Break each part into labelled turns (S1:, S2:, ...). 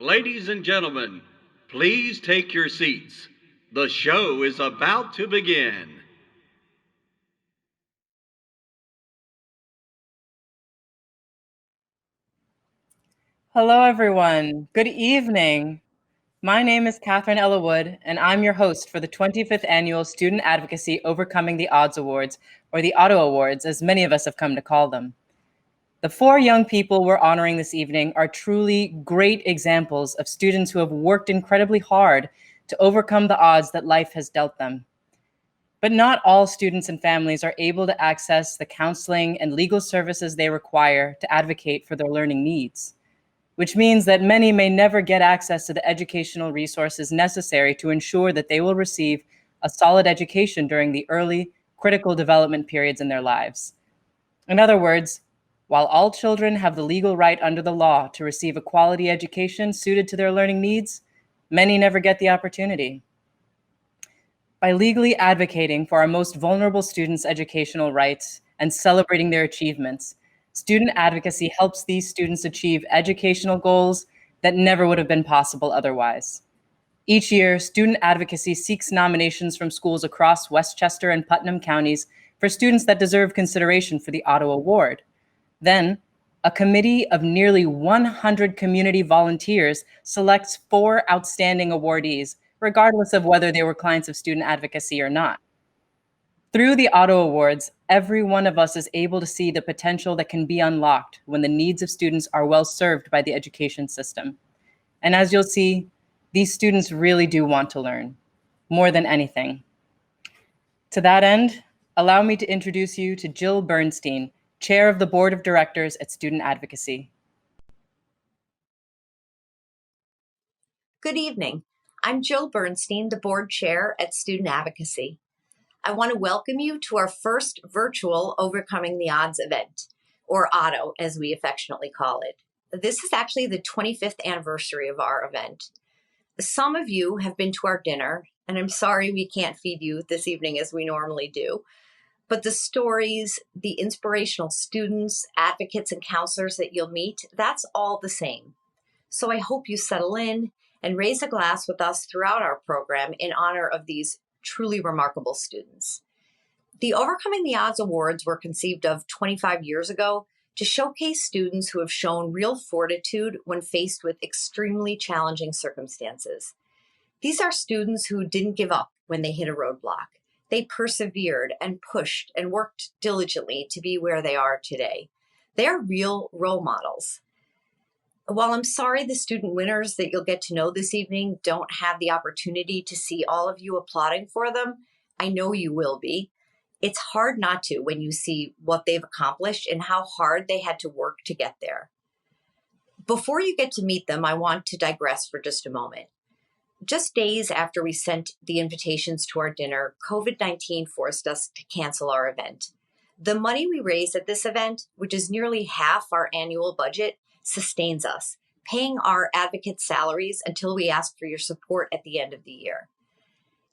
S1: Ladies and gentlemen, please take your seats. The show is about to begin.
S2: Hello, everyone. Good evening. My name is Catherine Ella Wood, and I'm your host for the 25th Annual Student Advocacy Overcoming the Odds Awards, or the OTO Awards, as many of us have come to call them. The four young people we're honoring this evening are truly great examples of students who have worked incredibly hard to overcome the odds that life has dealt them. But not all students and families are able to access the counseling and legal services they require to advocate for their learning needs, which means that many may never get access to the educational resources necessary to ensure that they will receive a solid education during the early, critical development periods in their lives. In other words, while all children have the legal right under the law to receive a quality education suited to their learning needs, many never get the opportunity. By legally advocating for our most vulnerable students' educational rights and celebrating their achievements, student advocacy helps these students achieve educational goals that never would have been possible otherwise. Each year, student advocacy seeks nominations from schools across Westchester and Putnam counties for students that deserve consideration for the OTO Award. Then, a committee of nearly 100 community volunteers selects 4 outstanding awardees, regardless of whether they were clients of student advocacy or not. Through the OTO Awards, every one of us is able to see the potential that can be unlocked when the needs of students are well served by the education system. And as you'll see, these students really do want to learn, more than anything. To that end, allow me to introduce you to Jill Bernstein, Chair of the Board of Directors at Student Advocacy.
S3: Good evening. I'm Jill Bernstein, the Board Chair at Student Advocacy. I want to welcome you to our first virtual Overcoming the Odds event, or OTO as we affectionately call it. This is actually the 25th anniversary of our event. Some of you have been to our dinner, and I'm sorry we can't feed you this evening as we normally do. But the stories, the inspirational students, advocates, and counselors that you'll meet, that's all the same. So I hope you settle in and raise a glass with us throughout our program in honor of these truly remarkable students. The Overcoming the Odds Awards were conceived of 25 years ago to showcase students who have shown real fortitude when faced with extremely challenging circumstances. These are students who didn't give up when they hit a roadblock. They persevered and pushed and worked diligently to be where they are today. They are real role models. While I'm sorry the student winners that you'll get to know this evening don't have the opportunity to see all of you applauding for them, I know you will be. It's hard not to when you see what they've accomplished and how hard they had to work to get there. Before you get to meet them, I want to digress for just a moment. Just days after we sent the invitations to our dinner, COVID-19 forced us to cancel our event. The money we raised at this event, which is nearly half our annual budget, sustains us, paying our advocates' salaries until we ask for your support at the end of the year.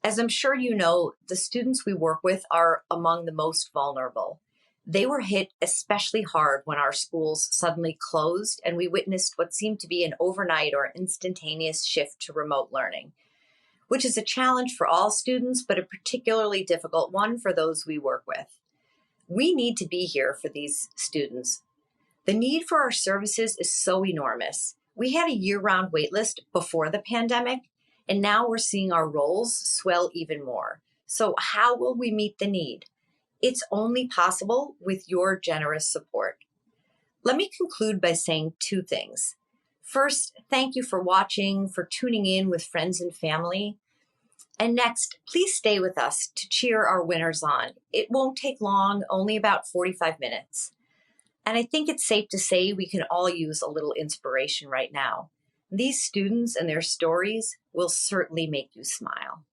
S3: As I'm sure you know, the students we work with are among the most vulnerable. They were hit especially hard when our schools suddenly closed and we witnessed what seemed to be an overnight or instantaneous shift to remote learning, which is a challenge for all students, but a particularly difficult one for those we work with. We need to be here for these students. The need for our services is so enormous. We had a year-round waitlist before the pandemic, and now we're seeing our roles swell even more. So how will we meet the need? It's only possible with your generous support. Let me conclude by saying 2 things. First, thank you for watching, for tuning in with friends and family. And next, please stay with us to cheer our winners on. It won't take long, only about 45 minutes. And I think it's safe to say we can all use a little inspiration right now. These students and their stories will certainly make you smile.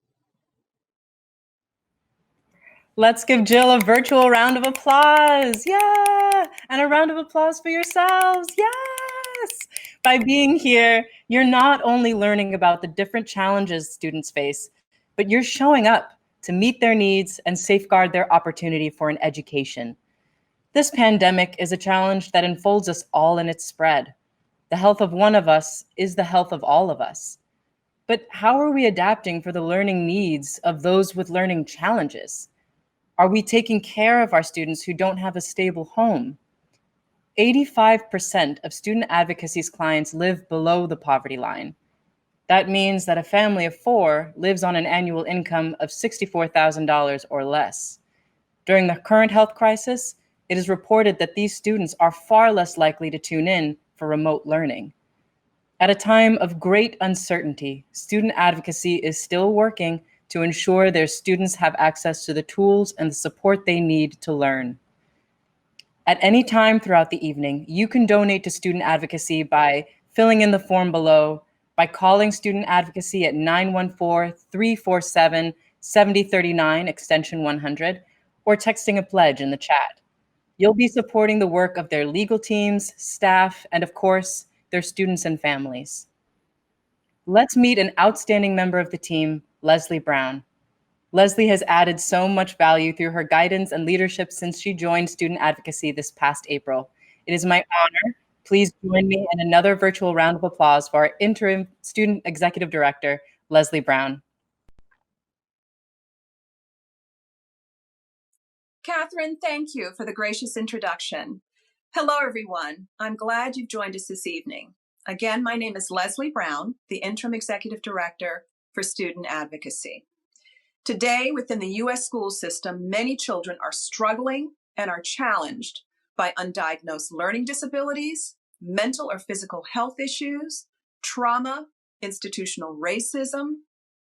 S2: Let's give Jill a virtual round of applause. Yeah. And a round of applause for yourselves. Yes. By being here, you're not only learning about the different challenges students face, but you're showing up to meet their needs and safeguard their opportunity for an education. This pandemic is a challenge that enfolds us all in its spread. The health of one of us is the health of all of us. But how are we adapting for the learning needs of those with learning challenges? Are we taking care of our students who don't have a stable home? 85% of student advocacy's clients live below the poverty line. That means that a family of 4 lives on an annual income of $64,000 or less. During the current health crisis, it is reported that these students are far less likely to tune in for remote learning. At a time of great uncertainty, student advocacy is still working to ensure their students have access to the tools and the support they need to learn. At any time throughout the evening, you can donate to student advocacy by filling in the form below, by calling student advocacy at 914-347-7039, extension 100, or texting a pledge in the chat. You'll be supporting the work of their legal teams, staff, and of course, their students and families. Let's meet an outstanding member of the team, Leslie Brown. Leslie has added so much value through her guidance and leadership since she joined student advocacy this past April. It is my honor. Please join me in another virtual round of applause for our interim student executive director, Leslie Brown.
S4: Catherine, thank you for the gracious introduction. Hello, everyone. I'm glad you've joined us this evening. Again, my name is Leslie Brown, the Interim Executive Director for Student Advocacy. Today, within the U.S. school system, many children are struggling and are challenged by undiagnosed learning disabilities, mental or physical health issues, trauma, institutional racism,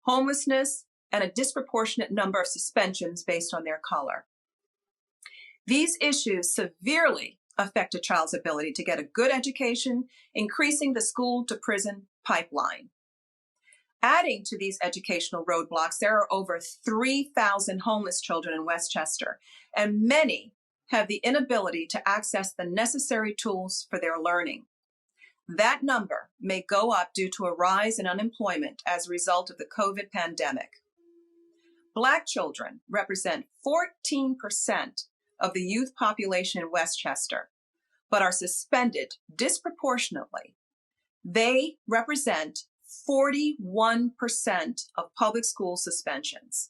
S4: homelessness, and a disproportionate number of suspensions based on their color. These issues severely affect a child's ability to get a good education, increasing the school-to-prison pipeline. Adding to these educational roadblocks, there are over 3,000 homeless children in Westchester, and many have the inability to access the necessary tools for their learning. That number may go up due to a rise in unemployment as a result of the COVID pandemic. Black children represent 14% of the youth population in Westchester, but are suspended disproportionately. They represent 41% of public school suspensions.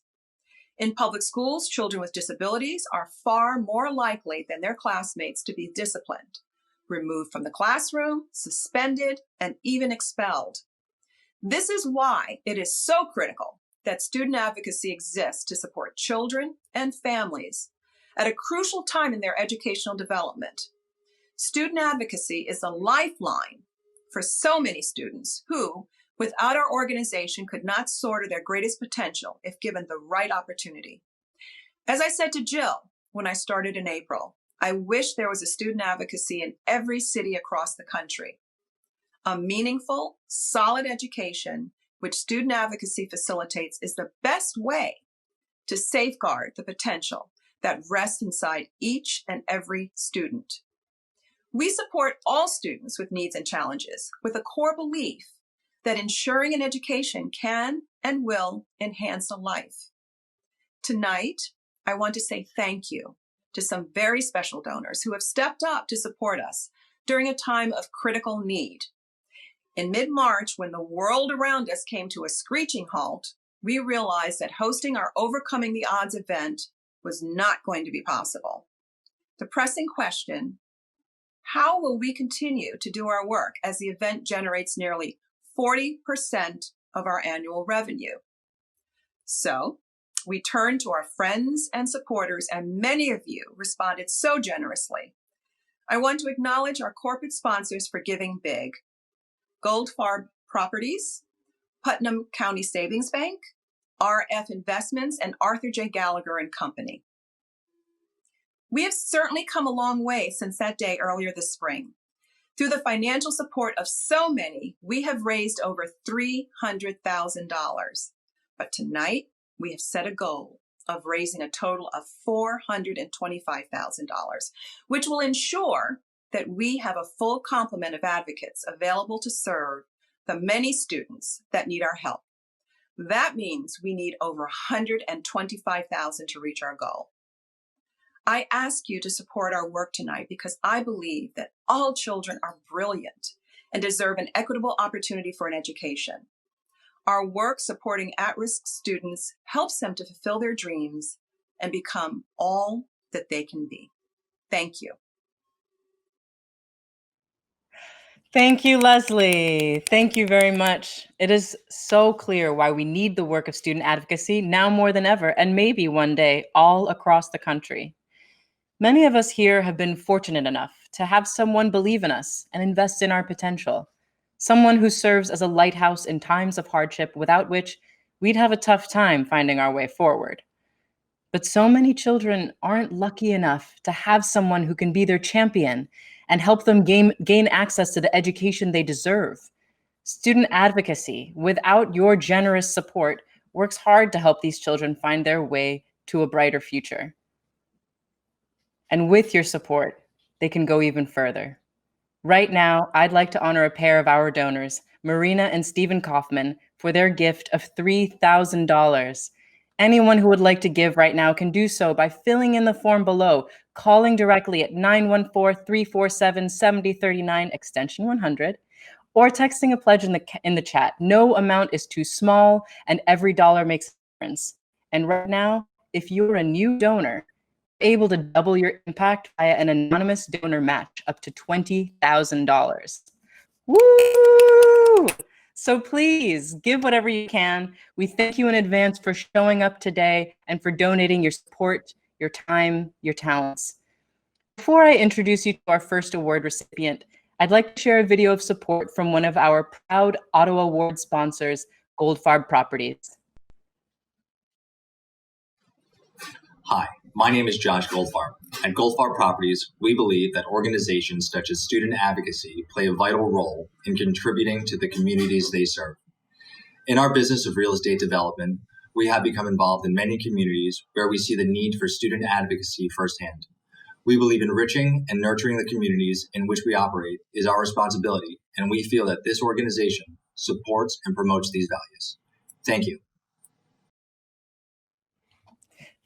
S4: In public schools, children with disabilities are far more likely than their classmates to be disciplined, removed from the classroom, suspended, and even expelled. This is why it is so critical that student advocacy exists to support children and families at a crucial time in their educational development. Student advocacy is a lifeline for so many students who, without our organization, could not soar to their greatest potential if given the right opportunity. As I said to Jill when I started in April, I wish there was a student advocacy in every city across the country. A meaningful, solid education, which student advocacy facilitates, is the best way to safeguard the potential that rests inside each and every student. We support all students with needs and challenges with a core belief that ensuring an education can and will enhance a life. Tonight, I want to say thank you to some very special donors who have stepped up to support us during a time of critical need. In mid-March, when the world around us came to a screeching halt, we realized that hosting our Overcoming the Odds event was not going to be possible. The pressing question, how will we continue to do our work as the event generates nearly 40% of our annual revenue? So we turned to our friends and supporters, and many of you responded so generously. I want to acknowledge our corporate sponsors for giving big: Goldfarb Properties, Putnam County Savings Bank, RF Investments, and Arthur J. Gallagher and Company. We have certainly come a long way since that day earlier this spring. Through the financial support of so many, we have raised over $300,000. But tonight, we have set a goal of raising a total of $425,000, which will ensure that we have a full complement of advocates available to serve the many students that need our help. That means we need over $125,000 to reach our goal. I ask you to support our work tonight because I believe that all children are brilliant and deserve an equitable opportunity for an education. Our work supporting at-risk students helps them to fulfill their dreams and become all that they can be. Thank you.
S2: Thank you, Leslie. Thank you very much. It is so clear why we need the work of student advocacy now more than ever, and maybe one day all across the country. Many of us here have been fortunate enough to have someone believe in us and invest in our potential, someone who serves as a lighthouse in times of hardship without which we'd have a tough time finding our way forward. But so many children aren't lucky enough to have someone who can be their champion and help them gain access to the education they deserve. Student advocacy, without your generous support, works hard to help these children find their way to a brighter future. And with your support, they can go even further. Right now, I'd like to honor a pair of our donors, Marina and Stephen Kaufman, for their gift of $3,000. Anyone who would like to give right now can do so by filling in the form below, calling directly at 914-347-7039, extension 100, or texting a pledge in the chat. No amount is too small, and every dollar makes a difference. And right now, if you're a new donor, able to double your impact via an anonymous donor match up to $20,000. Woo! So please give whatever you can. We thank you in advance for showing up today and for donating your support, your time, your talents. Before I introduce you to our first award recipient, I'd like to share a video of support from one of our proud Auto Award sponsors, Goldfarb Properties.
S5: Hi, my name is Josh Goldfarb. At Goldfarb Properties, we believe that organizations such as student advocacy play a vital role in contributing to the communities they serve. In our business of real estate development, we have become involved in many communities where we see the need for student advocacy firsthand. We believe enriching and nurturing the communities in which we operate is our responsibility, and we feel that this organization supports and promotes these values. Thank you.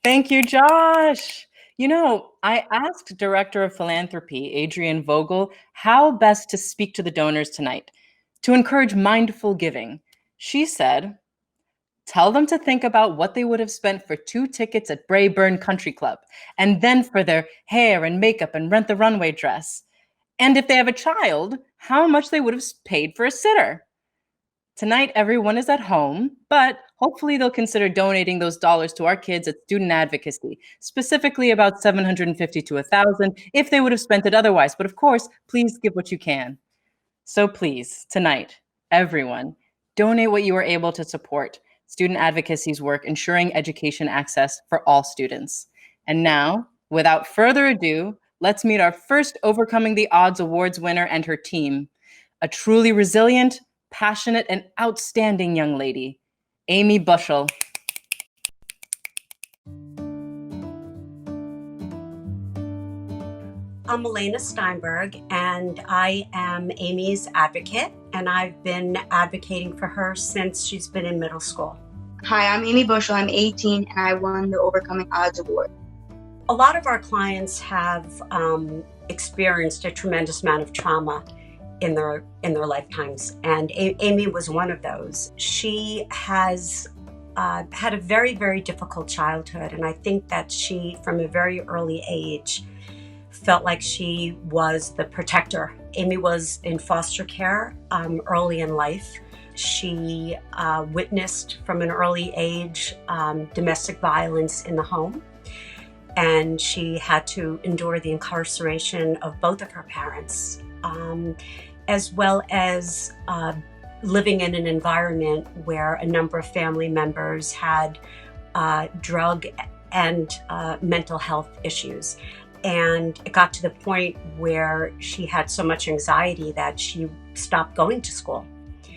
S2: Thank you, Josh. You know, I asked Director of Philanthropy, Adrienne Vogel, how best to speak to the donors tonight to encourage mindful giving. She said, tell them to think about what they would have spent for 2 tickets at Brayburn Country Club, and then for their hair and makeup and rent the runway dress. And if they have a child, how much they would have paid for a sitter. Tonight, everyone is at home, but hopefully they'll consider donating those dollars to our kids at student advocacy, specifically about $750 to $1,000 if they would have spent it otherwise. But of course, please give what you can. So please, tonight, everyone, donate what you are able to support student advocacy's work ensuring education access for all students. And now, without further ado, let's meet our first Overcoming the Odds Awards winner and her team, a truly resilient, passionate, and outstanding young lady, Amy Bushell.
S6: I'm Elena Steinberg, and I am Amy's advocate, and I've been advocating for her since she's been in middle school.
S7: Hi, I'm Amy Bushell. I'm 18, and I won the Overcoming Odds Award.
S6: A lot of our clients have experienced a tremendous amount of trauma in their lifetimes, and Amy was one of those. She has had a very, very difficult childhood, and I think that she, from a very early age, felt like she was the protector. Amy was in foster care early in life. She witnessed from an early age domestic violence in the home, and she had to endure the incarceration of both of her parents, as well as living in an environment where a number of family members had drug and mental health issues. And it got to the point where she had so much anxiety that she stopped going to school.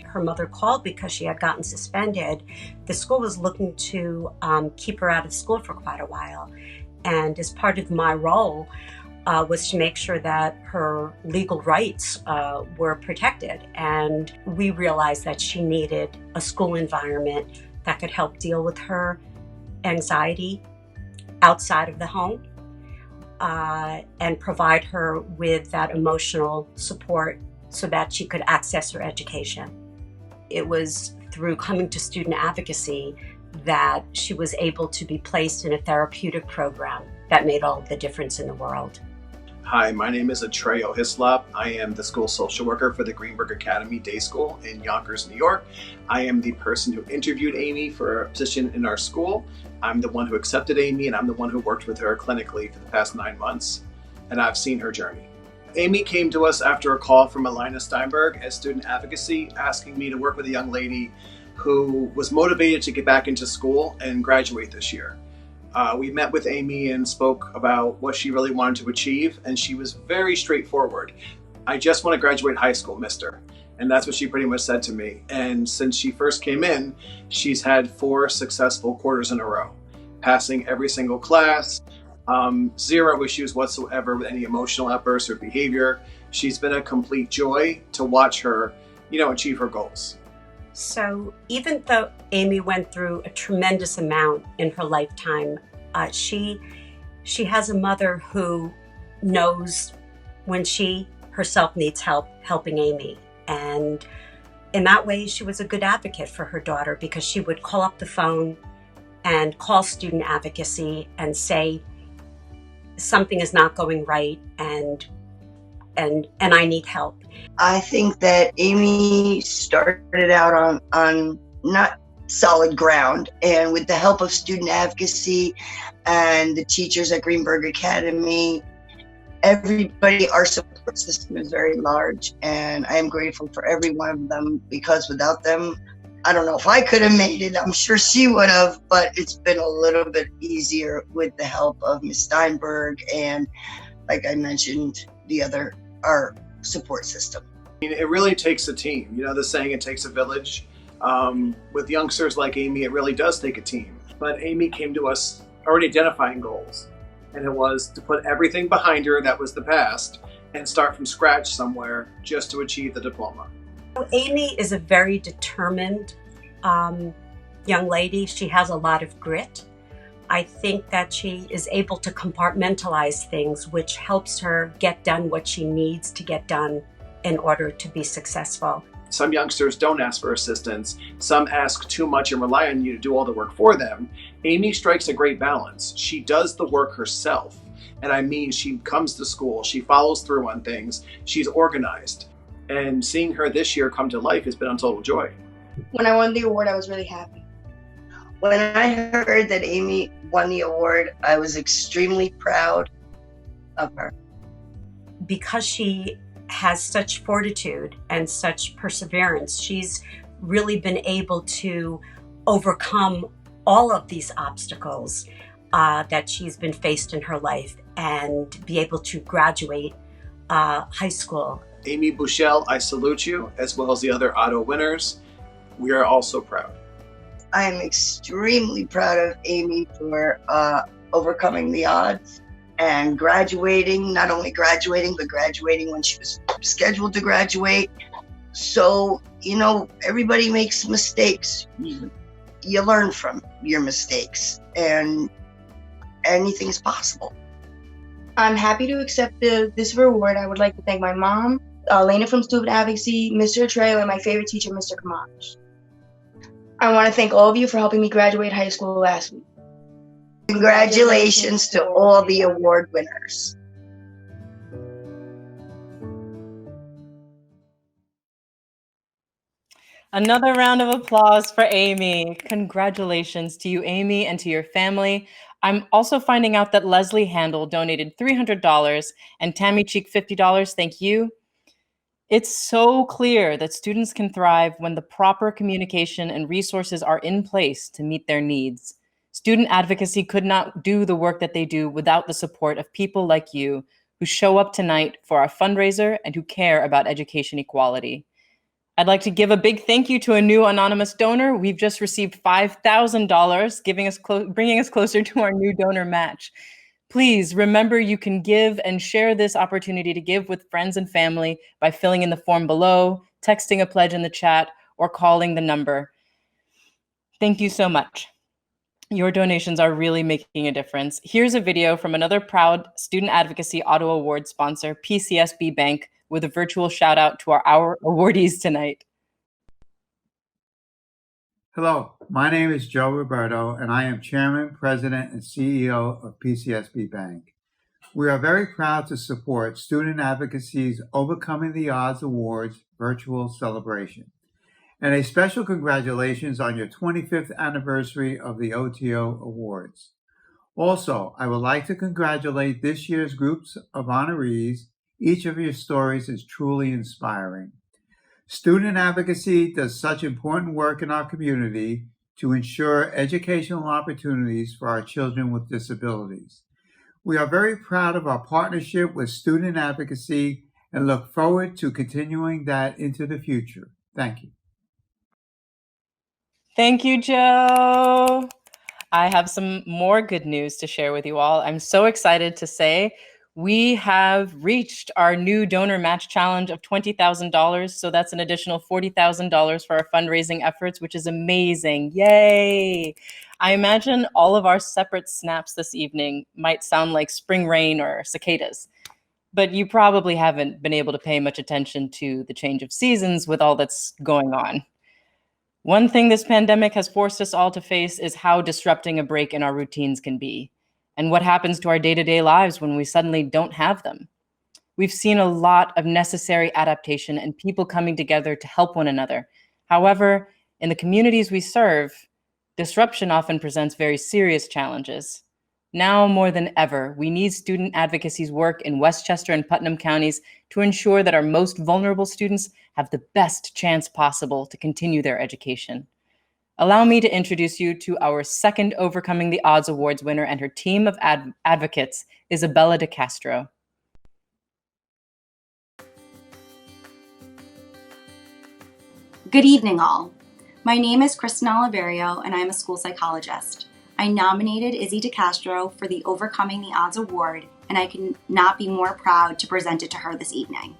S6: Her mother called because she had gotten suspended. The school was looking to keep her out of school for quite a while. And as part of my role was to make sure that her legal rights were protected. And we realized that she needed a school environment that could help deal with her anxiety outside of the home. And provide her with that emotional support so that she could access her education. It was through coming to student advocacy that she was able to be placed in a therapeutic program that made all the difference in the world.
S8: Hi, my name is Atreyo Hislop. I am the school social worker for the Greenberg Academy Day School in Yonkers, New York. I am the person who interviewed Amy for a position in our school. I'm the one who accepted Amy, and I'm the one who worked with her clinically for the past 9 months, and I've seen her journey. Amy came to us after a call from Elina Steinberg at Student Advocacy, asking me to work with a young lady who was motivated to get back into school and graduate this year. We met with Amy and spoke about what she really wanted to achieve, and she was very straightforward. I just want to graduate high school, mister. And that's what she pretty much said to me. And since she first came in, she's had 4 successful quarters in a row, passing every single class, 0 issues whatsoever with any emotional outbursts or behavior. She's been a complete joy to watch her, achieve her goals.
S6: So even though Amy went through a tremendous amount in her lifetime, she has a mother who knows when she herself needs help helping Amy. And in that way, she was a good advocate for her daughter, because she would call up the phone and call student advocacy and say, something is not going right and I need help.
S9: I think that Amy started out on not solid ground, and with the help of student advocacy and the teachers at Greenberg Academy, everybody, our support system is very large, and I am grateful for every one of them, because without them, I don't know if I could have made it. I'm sure she would have, but it's been a little bit easier with the help of Ms. Steinberg and, like I mentioned, our support system.
S8: It really takes a team. The saying, it takes a village. With youngsters like Amy, it really does take a team. But Amy came to us already identifying goals, and it was to put everything behind her that was the past and start from scratch somewhere just to achieve the diploma.
S6: Amy is a very determined young lady. She has a lot of grit. I think that she is able to compartmentalize things, which helps her get done what she needs to get done in order to be successful.
S8: Some youngsters don't ask for assistance. Some ask too much and rely on you to do all the work for them. Amy strikes a great balance. She does the work herself. And I mean, she comes to school, she follows through on things, she's organized. And seeing her this year come to life has been a total joy.
S7: When I won the award, I was really happy.
S9: When I heard that Amy won the award, I was extremely proud of her.
S6: Because she has such fortitude and such perseverance, she's really been able to overcome all of these obstacles that she's been faced in her life and be able to graduate high school.
S8: Amy Bushell, I salute you, as well as the other Otto winners. We are all so proud.
S9: I am extremely proud of Amy for overcoming the odds and graduating, not only graduating, but graduating when she was scheduled to graduate. So, everybody makes mistakes. You learn from your mistakes, and anything's possible.
S7: I'm happy to accept this reward. I would like to thank my mom, Lena from Student Advocacy, Mr. Atreyo, and my favorite teacher, Mr. Kamash. I want to thank all of you for helping me graduate high school last week.
S9: Congratulations to all the award winners.
S2: Another round of applause for Amy. Congratulations to you, Amy, and to your family. I'm also finding out that Leslie Handel donated $300 and Tammy Cheek $50. Thank you. It's so clear that students can thrive when the proper communication and resources are in place to meet their needs. Student advocacy could not do the work that they do without the support of people like you who show up tonight for our fundraiser and who care about education equality. I'd like to give a big thank you to a new anonymous donor. We've just received $5,000, bringing us closer to our new donor match. Please remember you can give and share this opportunity to give with friends and family by filling in the form below, texting a pledge in the chat, or calling the number. Thank you so much. Your donations are really making a difference. Here's a video from another proud Student Advocacy Auto Award sponsor, PCSB Bank, with a virtual shout out to our awardees tonight.
S10: Hello, my name is Joe Roberto, and I am Chairman, President, and CEO of PCSB Bank. We are very proud to support Student Advocacy's Overcoming the Odds Awards virtual celebration. And a special congratulations on your 25th anniversary of the OTO Awards. Also, I would like to congratulate this year's groups of honorees. Each of your stories is truly inspiring. Student advocacy does such important work in our community to ensure educational opportunities for our children with disabilities. We are very proud of our partnership with Student Advocacy and look forward to continuing that into the future. Thank you.
S2: Thank you, Joe. I have some more good news to share with you all. I'm so excited to say we have reached our new donor match challenge of $20,000. So that's an additional $40,000 for our fundraising efforts, which is amazing. Yay! I imagine all of our separate snaps this evening might sound like spring rain or cicadas, but you probably haven't been able to pay much attention to the change of seasons with all that's going on. One thing this pandemic has forced us all to face is how disrupting a break in our routines can be, and what happens to our day-to-day lives when we suddenly don't have them. We've seen a lot of necessary adaptation and people coming together to help one another. However, in the communities we serve, disruption often presents very serious challenges. Now more than ever, we need student advocacy's work in Westchester and Putnam counties to ensure that our most vulnerable students have the best chance possible to continue their education. Allow me to introduce you to our second Overcoming the Odds Awards winner and her team of advocates, Isabella DeCastro.
S11: Good evening, all. My name is Kristen Oliverio, and I'm a school psychologist. I nominated Izzy DeCastro for the Overcoming the Odds Award, and I could not be more proud to present it to her this evening.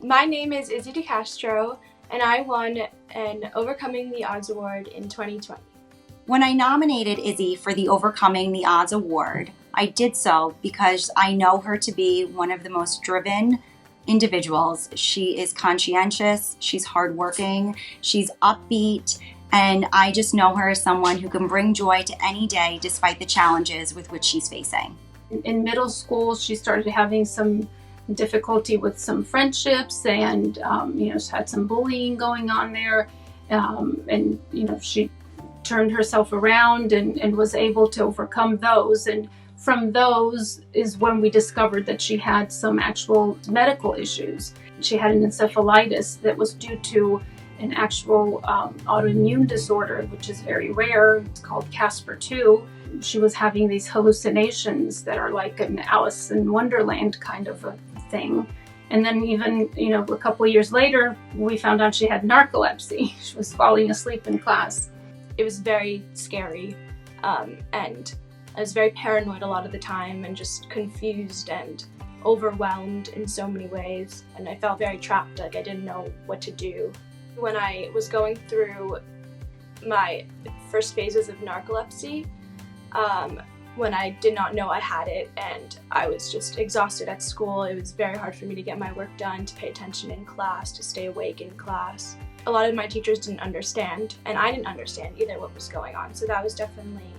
S12: My name is Izzy DeCastro, and I won an Overcoming the Odds Award in 2020.
S11: When I nominated Izzy for the Overcoming the Odds Award, I did so because I know her to be one of the most driven individuals. She is conscientious, she's hardworking, she's upbeat, and I just know her as someone who can bring joy to any day despite the challenges with which she's facing.
S13: In middle school, she started having some difficulty with some friendships, and she had some bullying going on there, and she turned herself around and was able to overcome those. And from those is when we discovered that she had some actual medical issues. She had an encephalitis that was due to an actual autoimmune disorder, which is very rare. It's called Casper-2. She was having these hallucinations that are like an Alice in Wonderland kind of a thing. And then even, a couple of years later, we found out she had narcolepsy. She was falling asleep in class.
S12: It was very scary, and I was very paranoid a lot of the time and just confused and overwhelmed in so many ways. And I felt very trapped, like I didn't know what to do. When I was going through my first phases of narcolepsy, when I did not know I had it and I was just exhausted at school, it was very hard for me to get my work done, to pay attention in class, to stay awake in class. A lot of my teachers didn't understand, and I didn't understand either what was going on. So that was definitely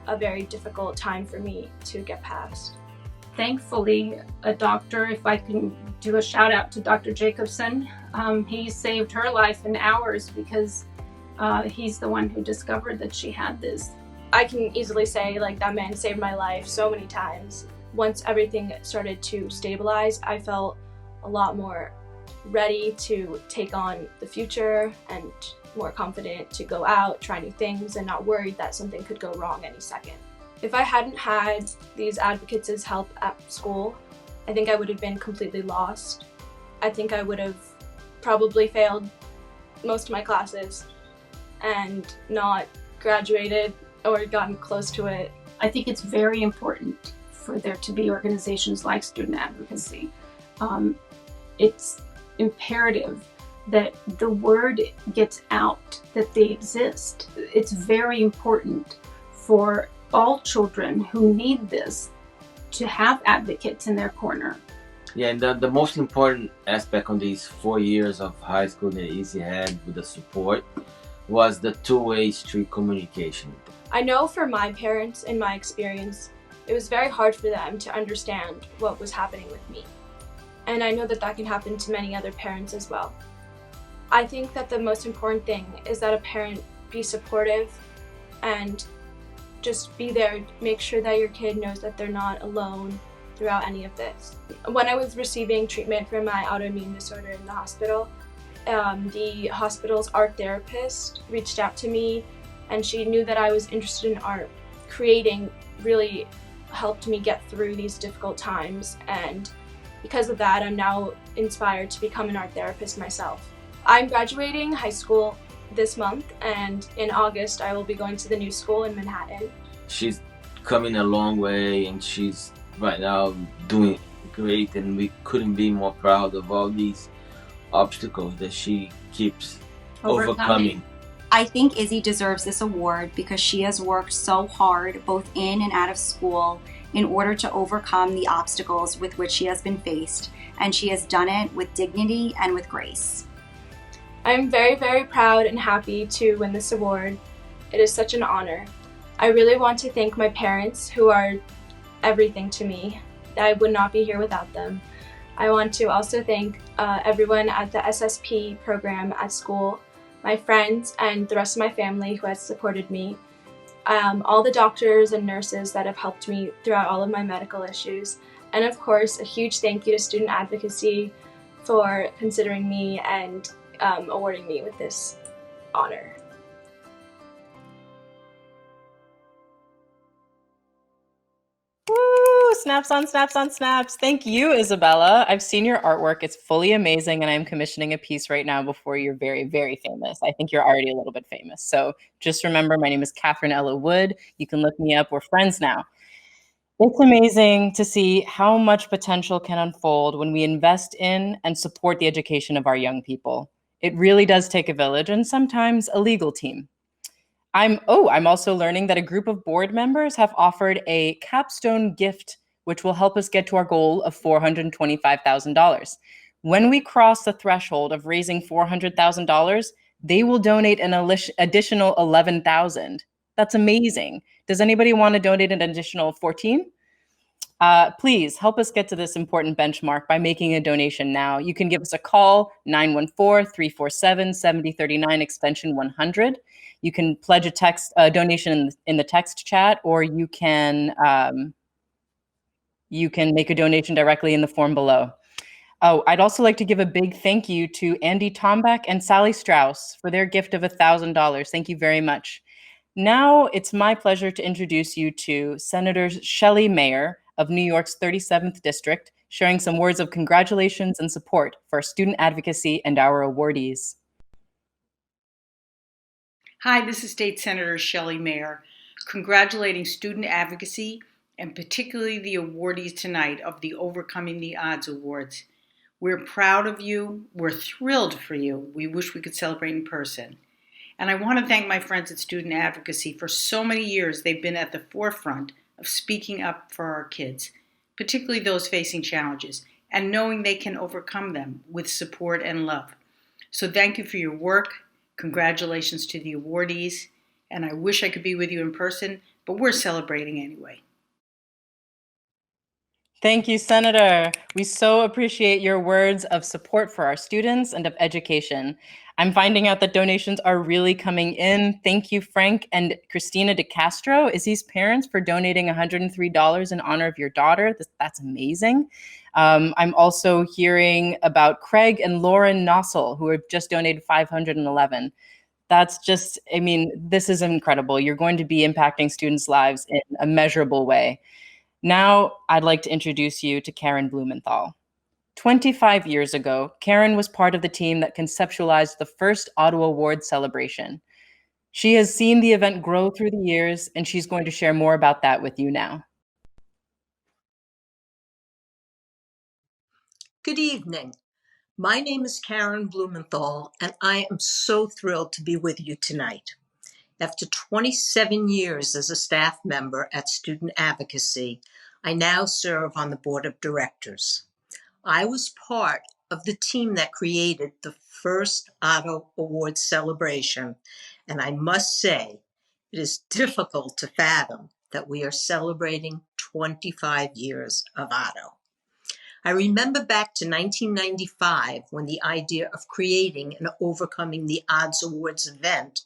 S12: a very difficult time for me to get past.
S13: Thankfully, a doctor, if I can do a shout out to Dr. Jacobson, he saved her life in hours because he's the one who discovered that she had this.
S12: I can easily say that man saved my life so many times. Once everything started to stabilize, I felt a lot more ready to take on the future and more confident to go out, try new things, and not worried that something could go wrong any second. If I hadn't had these advocates' help at school, I think I would have been completely lost. I think I would have probably failed most of my classes and not graduated or gotten close to it.
S13: I think it's very important for there to be organizations like Student Advocacy. It's imperative that the word gets out that they exist. It's very important for all children who need this to have advocates in their corner.
S14: Yeah, and the most important aspect on these 4 years of high school that Easy had with the support was the two-way street communication.
S12: I know for my parents, in my experience, it was very hard for them to understand what was happening with me. And I know that that can happen to many other parents as well. I think that the most important thing is that a parent be supportive and just be there, make sure that your kid knows that they're not alone throughout any of this. When I was receiving treatment for my autoimmune disorder in the hospital, the hospital's art therapist reached out to me, and she knew that I was interested in art. Creating really helped me get through these difficult times, and because of that, I'm now inspired to become an art therapist myself. I'm graduating high school this month, and in August I will be going to the new school in Manhattan.
S14: She's coming a long way, and she's right now doing great, and we couldn't be more proud of all these obstacles that she keeps overcoming.
S11: I think Izzy deserves this award because she has worked so hard both in and out of school in order to overcome the obstacles with which she has been faced, and she has done it with dignity and with grace.
S12: I'm very, very proud and happy to win this award. It is such an honor. I really want to thank my parents, who are everything to me. I would not be here without them. I want to also thank everyone at the SSP program at school, my friends, and the rest of my family who has supported me, all the doctors and nurses that have helped me throughout all of my medical issues, and of course a huge thank you to Student Advocacy for considering me and awarding me with this honor.
S2: Woo! Snaps on snaps on snaps. Thank you, Isabella. I've seen your artwork. It's fully amazing, and I'm commissioning a piece right now before you're very, very famous. I think you're already a little bit famous. So just remember, my name is Catherine Ella Wood. You can look me up. We're friends now. It's amazing to see how much potential can unfold when we invest in and support the education of our young people. It really does take a village and sometimes a legal team. I'm also learning that a group of board members have offered a capstone gift, which will help us get to our goal of $425,000. When we cross the threshold of raising $400,000, they will donate an additional $11,000. That's amazing. Does anybody want to donate an additional 14? Please help us get to this important benchmark by making a donation now. You can give us a call, 914-347-7039, extension 100. You can pledge a donation in the text chat, or you can make a donation directly in the form below. Oh, I'd also like to give a big thank you to Andy Tombeck and Sally Strauss for their gift of $1,000. Thank you very much. Now it's my pleasure to introduce you to Senator Shelley Mayer of New York's 37th District, sharing some words of congratulations and support for student advocacy and our awardees.
S15: Hi, this is State Senator Shelley Mayer, congratulating student advocacy and particularly the awardees tonight of the Overcoming the Odds Awards. We're proud of you. We're thrilled for you. We wish we could celebrate in person. And I want to thank my friends at Student Advocacy. For so many years, they've been at the forefront of speaking up for our kids, particularly those facing challenges, and knowing they can overcome them with support and love. So thank you for your work. Congratulations to the awardees. And I wish I could be with you in person, but we're celebrating anyway.
S2: Thank you, Senator. We so appreciate your words of support for our students and of education. I'm finding out that donations are really coming in. Thank you, Frank and Christina DeCastro, Izzy's parents, for donating $103 in honor of your daughter. That's amazing. I'm also hearing about Craig and Lauren Nossel, who have just donated $511. That's just, this is incredible. You're going to be impacting students' lives in a measurable way. Now, I'd like to introduce you to Karen Blumenthal. 25 years ago, Karen was part of the team that conceptualized the first Auto Award celebration. She has seen the event grow through the years, and she's going to share more about that with you now.
S16: Good evening. My name is Karen Blumenthal, and I am so thrilled to be with you tonight. After 27 years as a staff member at Student Advocacy, I now serve on the board of directors. I was part of the team that created the first Otto Awards celebration, and I must say, it is difficult to fathom that we are celebrating 25 years of Otto. I remember back to 1995 when the idea of creating and overcoming the Odds Awards event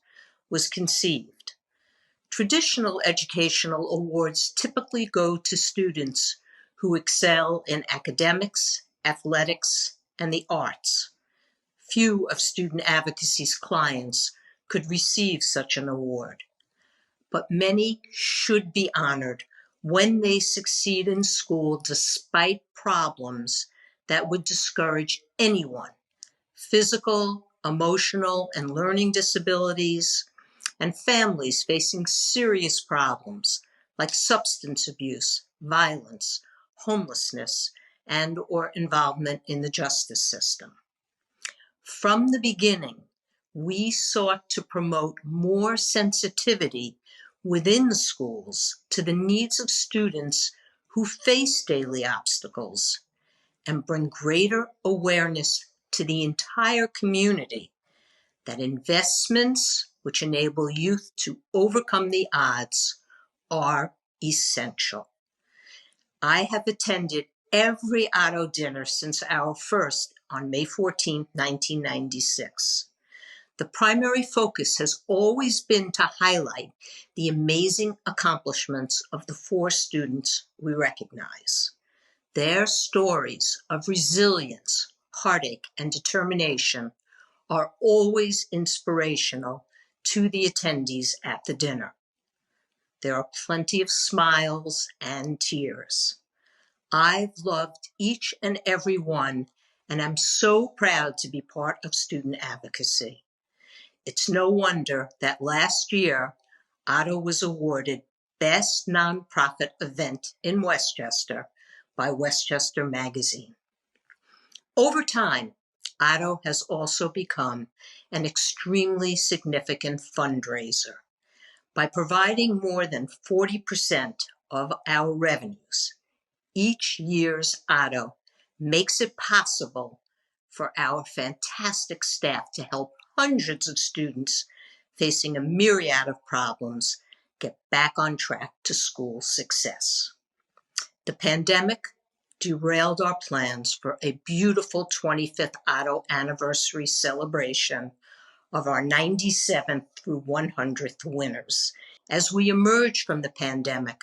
S16: was conceived. Traditional educational awards typically go to students who excel in academics, athletics, and the arts. Few of student advocacy's clients could receive such an award, but many should be honored when they succeed in school despite problems that would discourage anyone: physical, emotional, and learning disabilities, and families facing serious problems like substance abuse, violence, homelessness, and or involvement in the justice system. From the beginning, we sought to promote more sensitivity within the schools to the needs of students who face daily obstacles and bring greater awareness to the entire community that investments which enable youth to overcome the odds are essential. I have attended every Otto dinner since our first on May 14, 1996. The primary focus has always been to highlight the amazing accomplishments of the 4 students we recognize. Their stories of resilience, heartache, and determination are always inspirational to the attendees at the dinner. There are plenty of smiles and tears. I've loved each and every one, and I'm so proud to be part of student advocacy. It's no wonder that last year, Otto was awarded Best Nonprofit Event in Westchester by Westchester Magazine. Over time, Otto has also become an extremely significant fundraiser. By providing more than 40% of our revenues, each year's Otto makes it possible for our fantastic staff to help hundreds of students facing a myriad of problems get back on track to school success. The pandemic derailed our plans for a beautiful 25th Otto anniversary celebration of our 97th through 100th winners. As we emerge from the pandemic,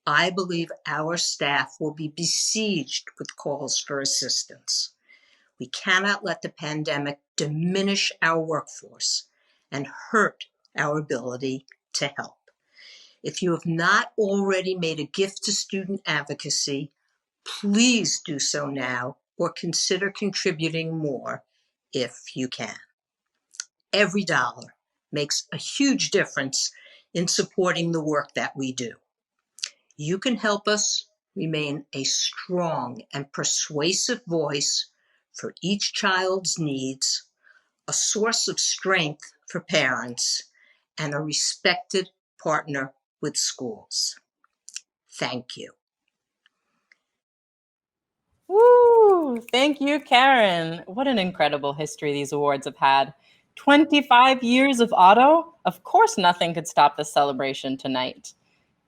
S16: I believe our staff will be besieged with calls for assistance. We cannot let the pandemic diminish our workforce and hurt our ability to help. If you have not already made a gift to student advocacy, please do so now or consider contributing more if you can. Every dollar makes a huge difference in supporting the work that we do. You can help us remain a strong and persuasive voice for each child's needs, a source of strength for parents, and a respected partner with schools. Thank you.
S2: Woo! Thank you, Karen. What an incredible history these awards have had. 25 years of Otto? Of course, nothing could stop the celebration tonight.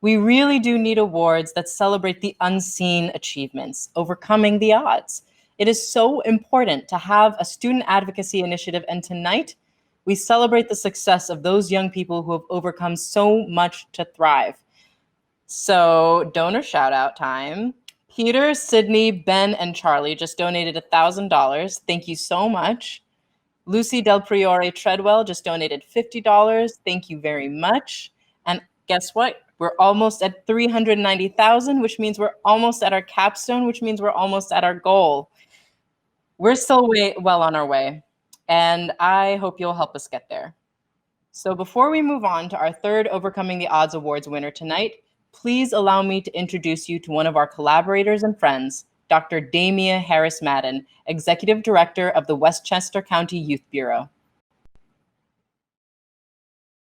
S2: We really do need awards that celebrate the unseen achievements, overcoming the odds. It is so important to have a student advocacy initiative, and tonight we celebrate the success of those young people who have overcome so much to thrive. So, donor shout out time. Peter, Sydney, Ben, and Charlie just donated $1,000. Thank you so much. Lucy Del Priore Treadwell just donated $50. Thank you very much. And guess what? We're almost at 390,000, which means we're almost at our capstone, which means we're almost at our goal. We're still well on our way, and I hope you'll help us get there. So before we move on to our third Overcoming the Odds Awards winner tonight, please allow me to introduce you to one of our collaborators and friends, Dr. Damia Harris Madden, Executive Director of the Westchester County Youth Bureau.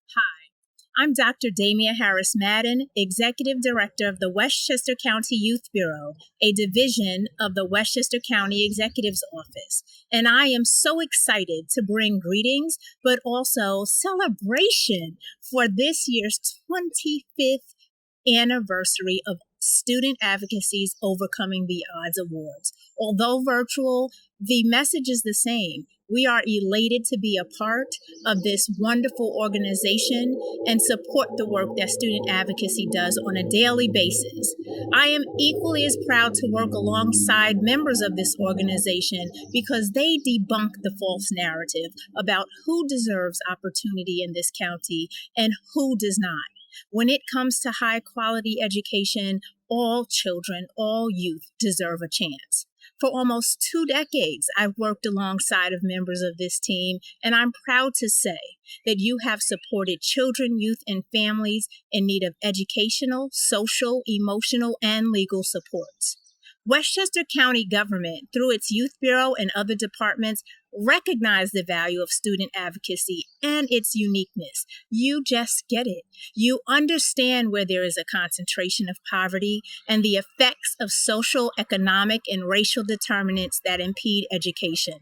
S17: Hi, I'm Dr. Damia Harris Madden, Executive Director of the Westchester County Youth Bureau, a division of the Westchester County Executive's Office. And I am so excited to bring greetings, but also celebration for this year's 25th anniversary of Student Advocacy's Overcoming the Odds Awards. Although virtual, the message is the same. We are elated to be a part of this wonderful organization and support the work that Student Advocacy does on a daily basis. I am equally as proud to work alongside members of this organization because they debunk the false narrative about who deserves opportunity in this county and who does not. When it comes to high quality education, all children, all youth deserve a chance. For almost 2 decades, I've worked alongside of members of this team, and I'm proud to say that you have supported children, youth, and families in need of educational, social, emotional, and legal supports. Westchester County government, through its Youth Bureau and other departments, recognize the value of student advocacy and its uniqueness. You just get it. You understand where there is a concentration of poverty and the effects of social, economic, and racial determinants that impede education.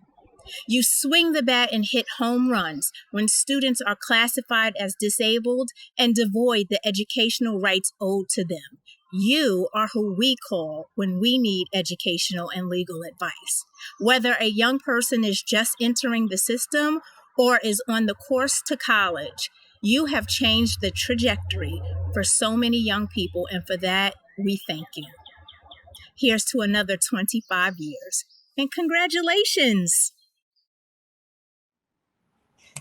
S17: You swing the bat and hit home runs when students are classified as disabled and devoid the educational rights owed to them. You are who we call when we need educational and legal advice. Whether a young person is just entering the system or is on the course to college, you have changed the trajectory for so many young people, and for that, we thank you. Here's to another 25 years, and congratulations!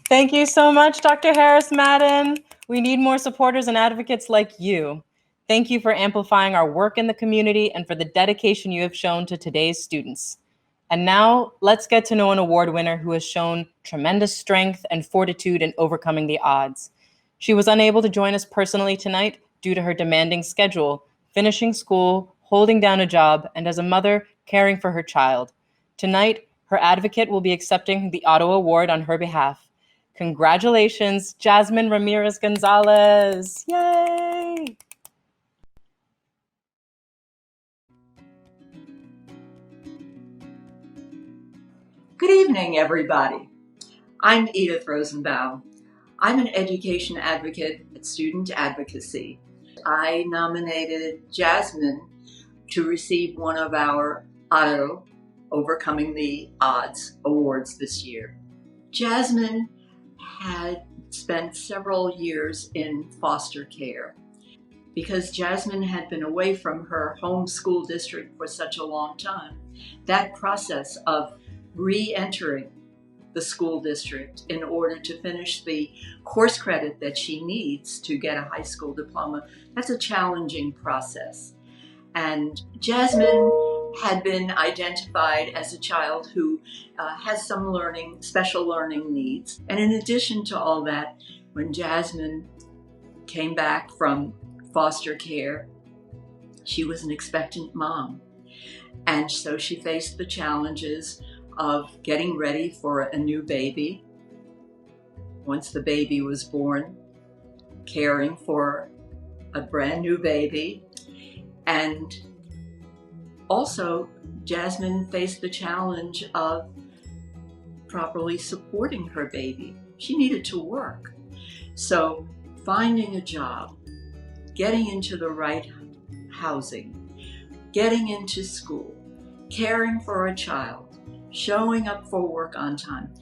S2: Thank you so much, Dr. Harris Madden. We need more supporters and advocates like you. Thank you for amplifying our work in the community and for the dedication you have shown to today's students. And now let's get to know an award winner who has shown tremendous strength and fortitude in overcoming the odds. She was unable to join us personally tonight due to her demanding schedule, finishing school, holding down a job, and as a mother, caring for her child. Tonight, her advocate will be accepting the OTO Award on her behalf. Congratulations, Jasmine Ramirez Gonzalez. Yay!
S18: Good evening, everybody. I'm Edith Rosenbaum. I'm an education advocate at Student Advocacy. I nominated Jasmine to receive one of our OTO, Overcoming the Odds Awards this year. Jasmine had spent several years in foster care. Because Jasmine had been away from her home school district for such a long time, that process of re-entering the school district in order to finish the course credit that she needs to get a high school diploma, that's a challenging process. And Jasmine had been identified as a child who has some special learning needs. And in addition to all that, when Jasmine came back from foster care, she was an expectant mom. And so she faced the challenges of getting ready for a new baby. Once the baby was born, caring for a brand new baby. And also, Jasmine faced the challenge of properly supporting her baby. She needed to work. So finding a job, getting into the right housing, getting into school, caring for a child, showing up for work on time.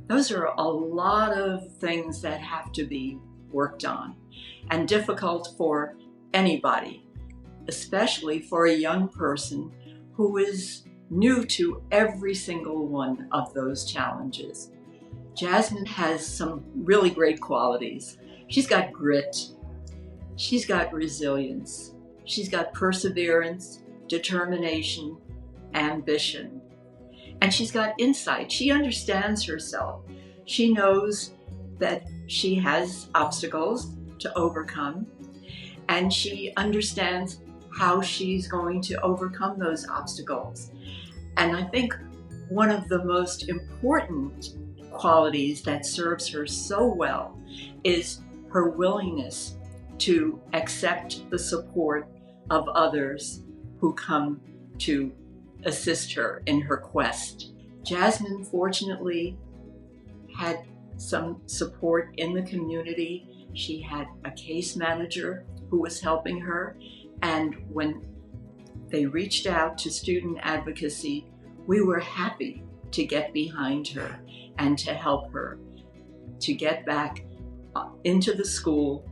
S18: Those are a lot of things that have to be worked on and difficult for anybody, especially for a young person who is new to every single one of those challenges. Jasmine has some really great qualities. She's got grit. She's got resilience. She's got perseverance, determination, ambition. And she's got insight. She understands herself. She knows that she has obstacles to overcome, and she understands how she's going to overcome those obstacles. And I think one of the most important qualities that serves her so well is her willingness to accept the support of others who come to assist her in her quest. Jasmine, fortunately, had some support in the community. She had a case manager who was helping her, and when they reached out to student advocacy, we were happy to get behind her and to help her to get back into the school,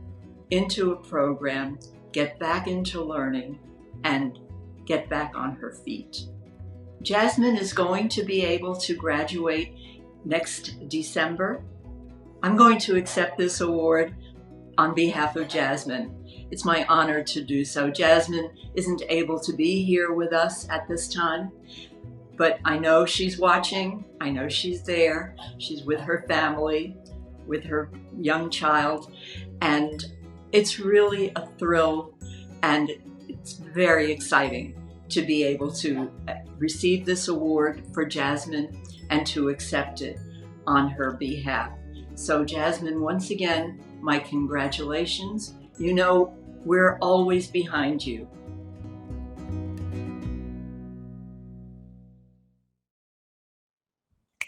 S18: into a program, get back into learning, and get back on her feet. Jasmine is going to be able to graduate next December. I'm going to accept this award on behalf of Jasmine. It's my honor to do so. Jasmine isn't able to be here with us at this time, but I know she's watching. I know she's there. She's with her family, with her young child, and it's really a thrill, and it's very exciting to be able to receive this award for Jasmine and to accept it on her behalf. So Jasmine, once again, my congratulations. You know, we're always behind you.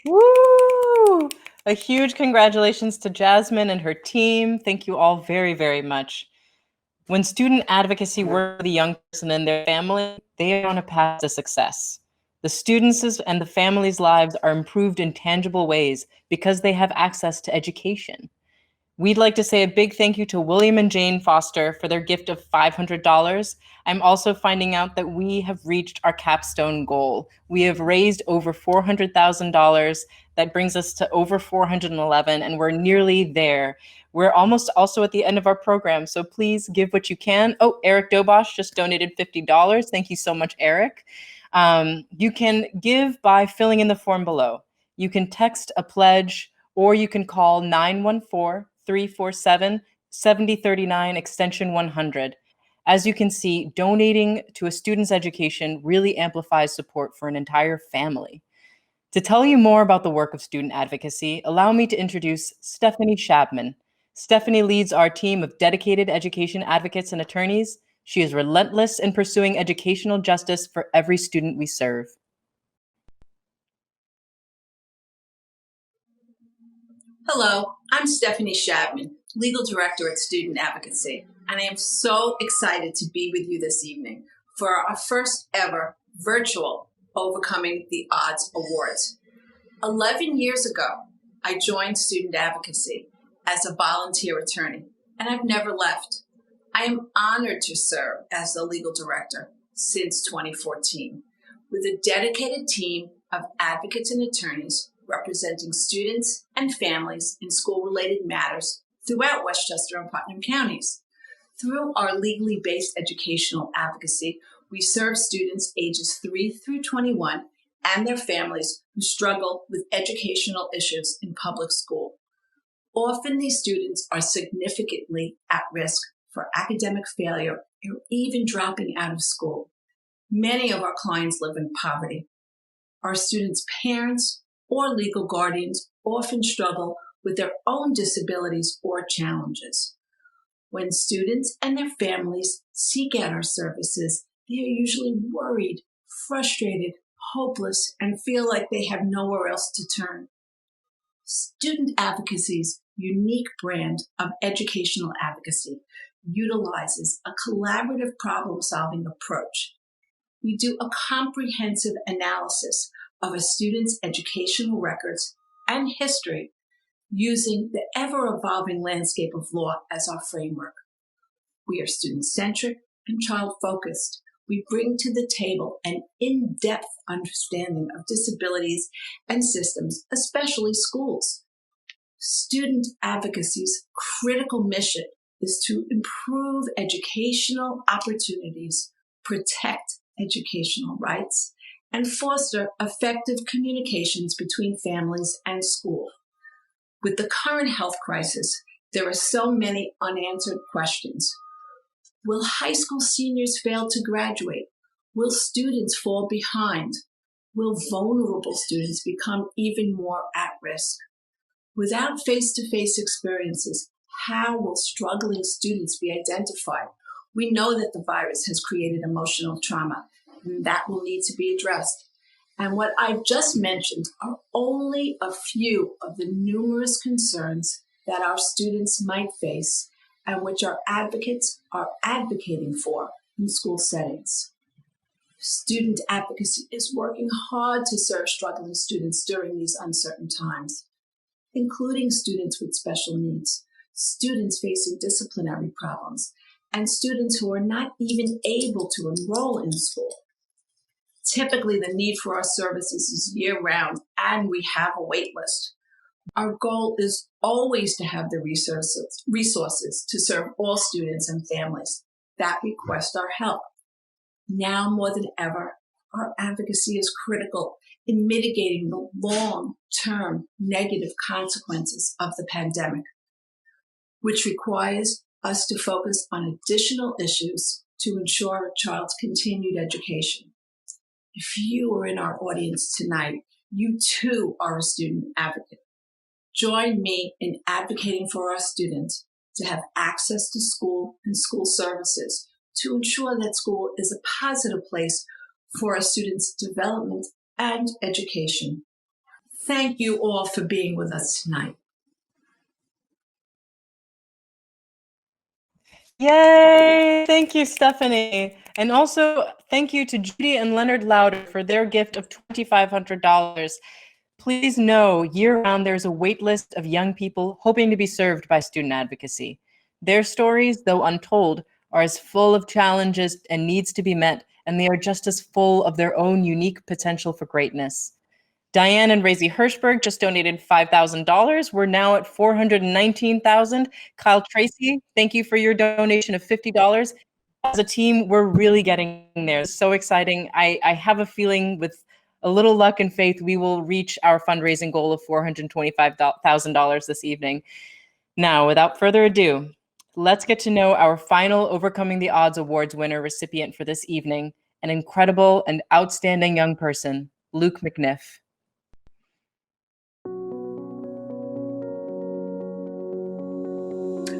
S2: Woo! A huge congratulations to Jasmine and her team. Thank you all very, very much. When student advocacy works with a young person and their family, they are on a path to success. The students' and the families' lives are improved in tangible ways because they have access to education. We'd like to say a big thank you to William and Jane Foster for their gift of $500. I'm also finding out that we have reached our capstone goal. We have raised over $400,000. That brings us to over 411, and we're nearly there. We're almost also at the end of our program, so please give what you can. Oh, Eric Dobosh just donated $50. Thank you so much, Eric. You can give by filling in the form below. You can text a pledge, or you can call 914-347-7039 extension 100. As you can see, donating to a student's education really amplifies support for an entire family. To tell you more about the work of student advocacy, allow me to introduce Stephanie Shabman. Stephanie leads our team of dedicated education advocates and attorneys. She is relentless in pursuing educational justice for every student we serve.
S19: Hello, I'm Stephanie Shabman, Legal Director at Student Advocacy, and I am so excited to be with you this evening for our first ever virtual Overcoming the Odds Awards. 11 years ago, I joined Student Advocacy as a volunteer attorney, and I've never left. I am honored to serve as the Legal Director since 2014, with a dedicated team of advocates and attorneys representing students and families in school-related matters throughout Westchester and Putnam counties. Through our legally based educational advocacy, we serve students ages 3 through 21 and their families who struggle with educational issues in public school. Often these students are significantly at risk for academic failure or even dropping out of school. Many of our clients live in poverty. Our students' parents or legal guardians often struggle with their own disabilities or challenges. When students and their families seek out our services, they are usually worried, frustrated, hopeless, and feel like they have nowhere else to turn. Student Advocacy's unique brand of educational advocacy utilizes a collaborative problem-solving approach. We do a comprehensive analysis of a student's educational records and history using the ever-evolving landscape of law as our framework. We are student-centric and child-focused. We bring to the table an in-depth understanding of disabilities and systems, especially schools. Student Advocacy's critical mission is to improve educational opportunities, protect educational rights, and foster effective communications between families and school. With the current health crisis, there are so many unanswered questions. Will high school seniors fail to graduate? Will students fall behind? Will vulnerable students become even more at risk? Without face-to-face experiences, How will struggling students be identified? We know that the virus has created emotional trauma, and that will need to be addressed. And what I've just mentioned are only a few of the numerous concerns that our students might face and which our advocates are advocating for in school settings. Student advocacy is working hard to serve struggling students during these uncertain times, including students with special needs, students facing disciplinary problems, and students who are not even able to enroll in school. Typically, the need for our services is year-round, and we have a wait list. Our goal is always to have the resources to serve all students and families that request our help. Now more than ever, our advocacy is critical in mitigating the long-term negative consequences of the pandemic, which requires us to focus on additional issues to ensure a child's continued education. If you are in our audience tonight, you too are a student advocate. Join me in advocating for our students to have access to school and school services to ensure that school is a positive place for our students' development and education. Thank you all for being with us tonight.
S2: Yay! Thank you, Stephanie. And also, thank you to Judy and Leonard Lauder for their gift of $2,500. Please know, year-round, there's a wait list of young people hoping to be served by student advocacy. Their stories, though untold, are as full of challenges and needs to be met, and they are just as full of their own unique potential for greatness. Diane and Razy Hirschberg just donated $5,000. We're now at $419,000. Kyle Tracy, thank you for your donation of $50. As a team, we're really getting there. It's so exciting. I have a feeling with a little luck and faith, we will reach our fundraising goal of $425,000 this evening. Now, without further ado, let's get to know our final Overcoming the Odds Awards winner recipient for this evening, an incredible and outstanding young person, Luke McNiff.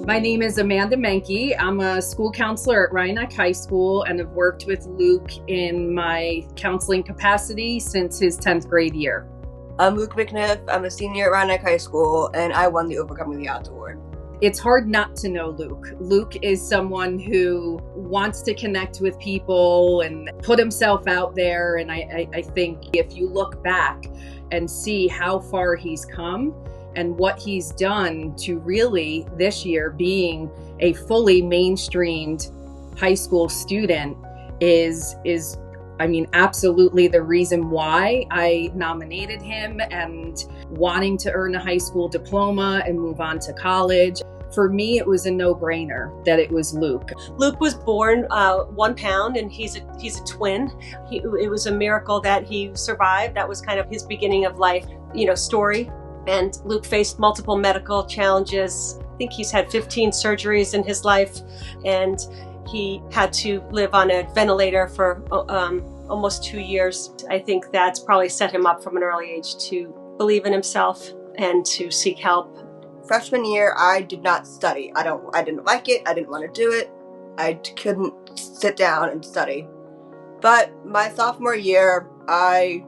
S20: My name is Amanda Menke. I'm a school counselor at Rhinebeck High School and have worked with Luke in my counseling capacity since his 10th grade year.
S21: I'm Luke McNiff. I'm a senior at Rhinebeck High School and I won the Overcoming the Odds Award.
S20: It's hard not to know Luke. Luke is someone who wants to connect with people and put himself out there. And I think if you look back and see how far he's come, and what he's done to really this year being a fully mainstreamed high school student is I mean, absolutely the reason why I nominated him and wanting to earn a high school diploma and move on to college. For me, it was a no-brainer that it was Luke.
S22: Luke was born 1 pound and he's a twin. It was a miracle that he survived. That was kind of his beginning of life, story. And Luke faced multiple medical challenges. I think he's had 15 surgeries in his life, and he had to live on a ventilator for almost 2 years. I think that's probably set him up from an early age to believe in himself and to seek help.
S21: Freshman year, I did not study. I didn't like it. I didn't want to do it. I couldn't sit down and study. But my sophomore year, I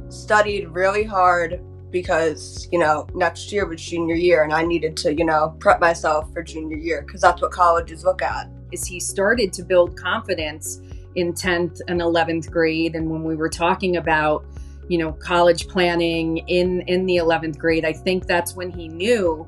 S21: studied really hard because, next year was junior year and I needed to, prep myself for junior year because that's what colleges look at.
S20: As he started to build confidence in 10th and 11th grade, and when we were talking about, college planning in the 11th grade, I think that's when he knew,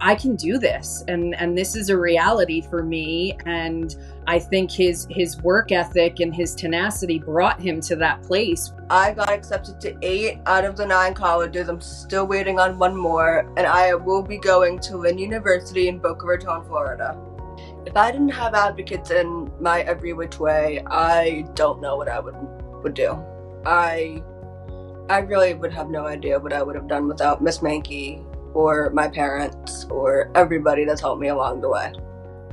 S20: I can do this and this is a reality for me. And I think his work ethic and his tenacity brought him to that place.
S21: I got accepted to 8 out of the 9 colleges. I'm still waiting on 1 more, and I will be going to Lynn University in Boca Raton, Florida. If I didn't have advocates in my every which way, I don't know what I would do. I really would have no idea what I would have done without Miss Menke or my parents or everybody that's helped me along the way.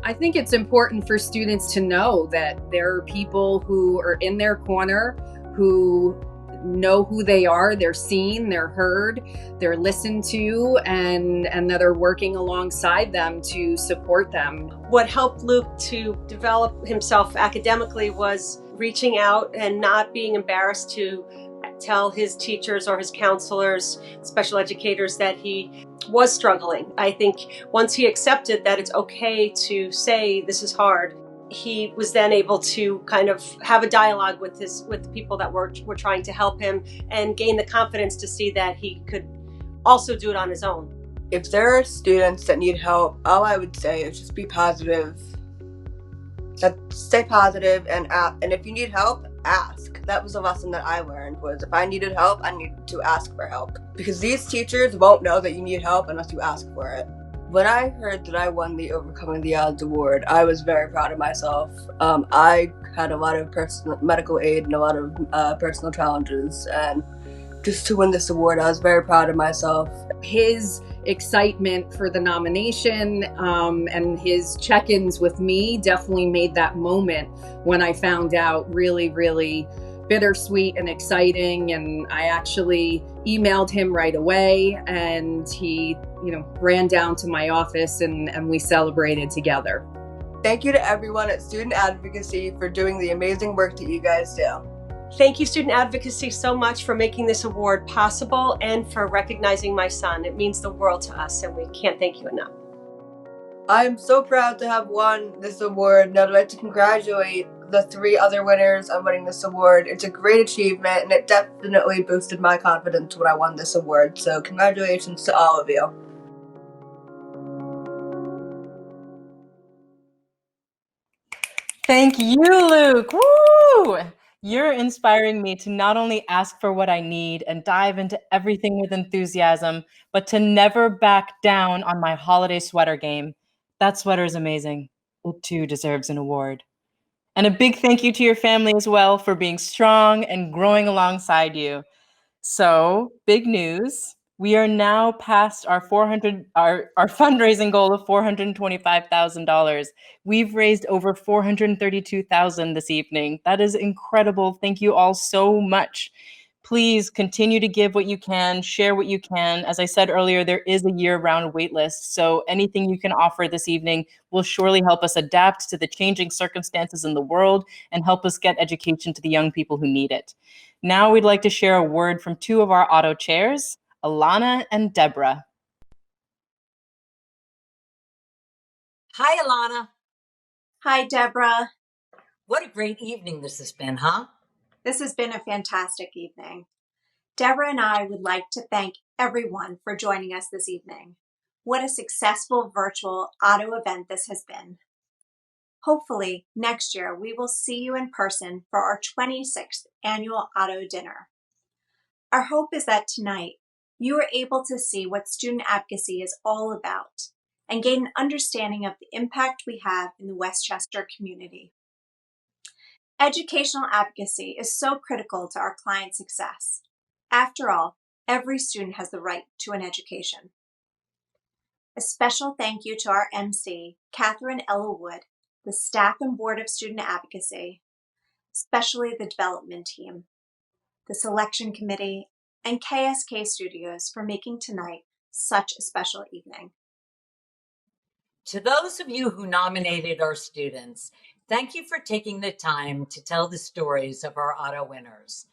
S20: I think it's important for students to know that there are people who are in their corner who know who they are, they're seen, they're heard, they're listened to, and that are working alongside them to support them.
S22: What helped Luke to develop himself academically was reaching out and not being embarrassed to tell his teachers or his counselors, special educators, that he was struggling. I think once he accepted that it's okay to say this is hard, he was then able to kind of have a dialogue with the people that were trying to help him, and gain the confidence to see that he could also do it on his own.
S21: If there are students that need help, all I would say is just be positive. Stay positive, and if you need help, ask. That was a lesson that I learned, was if I needed help, I needed to ask for help. Because these teachers won't know that you need help unless you ask for it. When I heard that I won the Overcoming the Odds award, I was very proud of myself. I had a lot of medical aid and a lot of personal challenges, and just to win this award, I was very proud of myself.
S20: His excitement for the nomination and his check-ins with me definitely made that moment when I found out really, really bittersweet and exciting. And I actually emailed him right away, and he, ran down to my office and we celebrated together.
S21: Thank you to everyone at Student Advocacy for doing the amazing work that you guys do.
S22: Thank you, Student Advocacy, so much for making this award possible and for recognizing my son. It means the world to us, and we can't thank you enough.
S21: I am so proud to have won this award, and I'd like to congratulate the 3 other winners on winning this award. It's a great achievement, and it definitely boosted my confidence when I won this award. So congratulations to all of you.
S2: Thank you, Luke. Woo! You're inspiring me to not only ask for what I need and dive into everything with enthusiasm, but to never back down on my holiday sweater game. That sweater is amazing. It too deserves an award. And a big thank you to your family as well for being strong and growing alongside you. So, big news. We are now past our fundraising goal of $425,000. We've raised over $432,000 this evening. That is incredible. Thank you all so much. Please continue to give what you can, share what you can. As I said earlier, there is a year-round wait list, so anything you can offer this evening will surely help us adapt to the changing circumstances in the world and help us get education to the young people who need it. Now we'd like to share a word from 2 of our auto chairs, Alana and Deborah.
S1: Hi, Alana.
S11: Hi, Deborah.
S1: What a great evening this has been, huh?
S11: This has been a fantastic evening. Deborah and I would like to thank everyone for joining us this evening. What a successful virtual auto event this has been. Hopefully, next year we will see you in person for our 26th annual auto dinner. Our hope is that tonight you are able to see what student advocacy is all about and gain an understanding of the impact we have in the Westchester community. Educational advocacy is so critical to our clients' success. After all, every student has the right to an education. A special thank you to our MC, Catherine Elwood, the staff and board of student advocacy, especially the development team, the selection committee, and KSK Studios for making tonight such a special evening.
S1: To those of you who nominated our students, thank you for taking the time to tell the stories of our auto winners.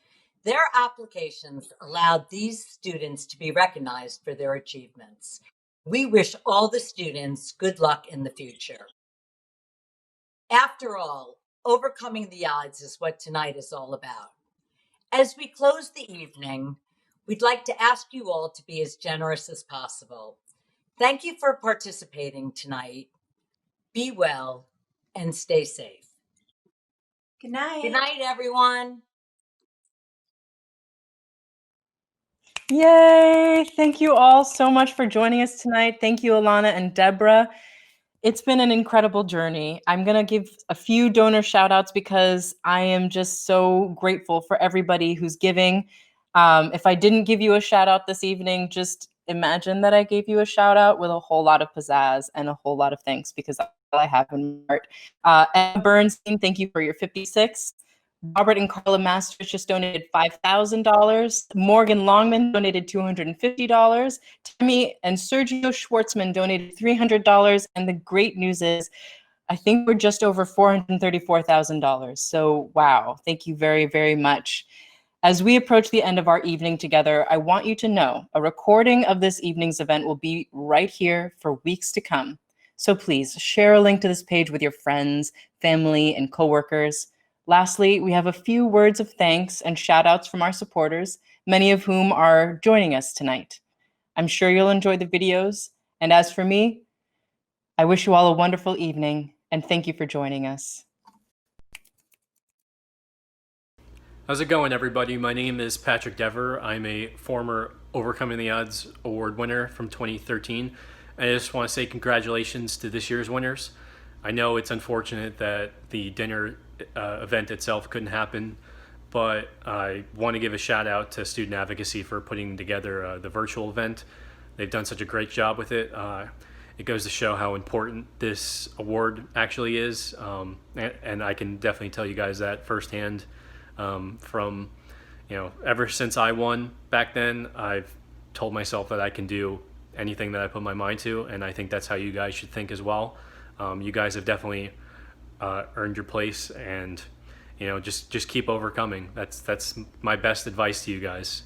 S1: Their applications allowed these students to be recognized for their achievements. We wish all the students good luck in the future. After all, overcoming the odds is what tonight is all about. As we close the evening, we'd like to ask you all to be as generous as possible. Thank you for participating tonight. Be well and stay safe.
S11: Good night.
S1: Good night, everyone.
S2: Yay! Thank you all so much for joining us tonight. Thank you, Alana and Deborah. It's been an incredible journey. I'm going to give a few donor shout outs because I am just so grateful for everybody who's giving. If I didn't give you a shout out this evening, just imagine that I gave you a shout out with a whole lot of pizzazz and a whole lot of thanks, because that's all I have in my heart. Emma Bernstein, thank you for your 56. Robert and Carla Masters just donated $5,000. Morgan Longman donated $250. Tammy and Sergio Schwartzman donated $300. And the great news is, I think we're just over $434,000. So wow, thank you very, very much. As we approach the end of our evening together, I want you to know a recording of this evening's event will be right here for weeks to come. So please share a link to this page with your friends, family, and coworkers. Lastly, we have a few words of thanks and shout outs from our supporters, many of whom are joining us tonight. I'm sure you'll enjoy the videos. And as for me, I wish you all a wonderful evening and thank you for joining us.
S3: How's it going, everybody? My name is Patrick Dever. I'm a former Overcoming the Odds Award winner from 2013. I just want to say congratulations to this year's winners. I know it's unfortunate that the dinner event itself couldn't happen, but I want to give a shout out to Student Advocacy for putting together the virtual event. They've done such a great job with it. It goes to show how important this award actually is, and I can definitely tell you guys that firsthand. From, ever since I won back then, I've told myself that I can do anything that I put my mind to, and I think that's how you guys should think as well. You guys have definitely earned your place, and just keep overcoming. That's my best advice to you guys.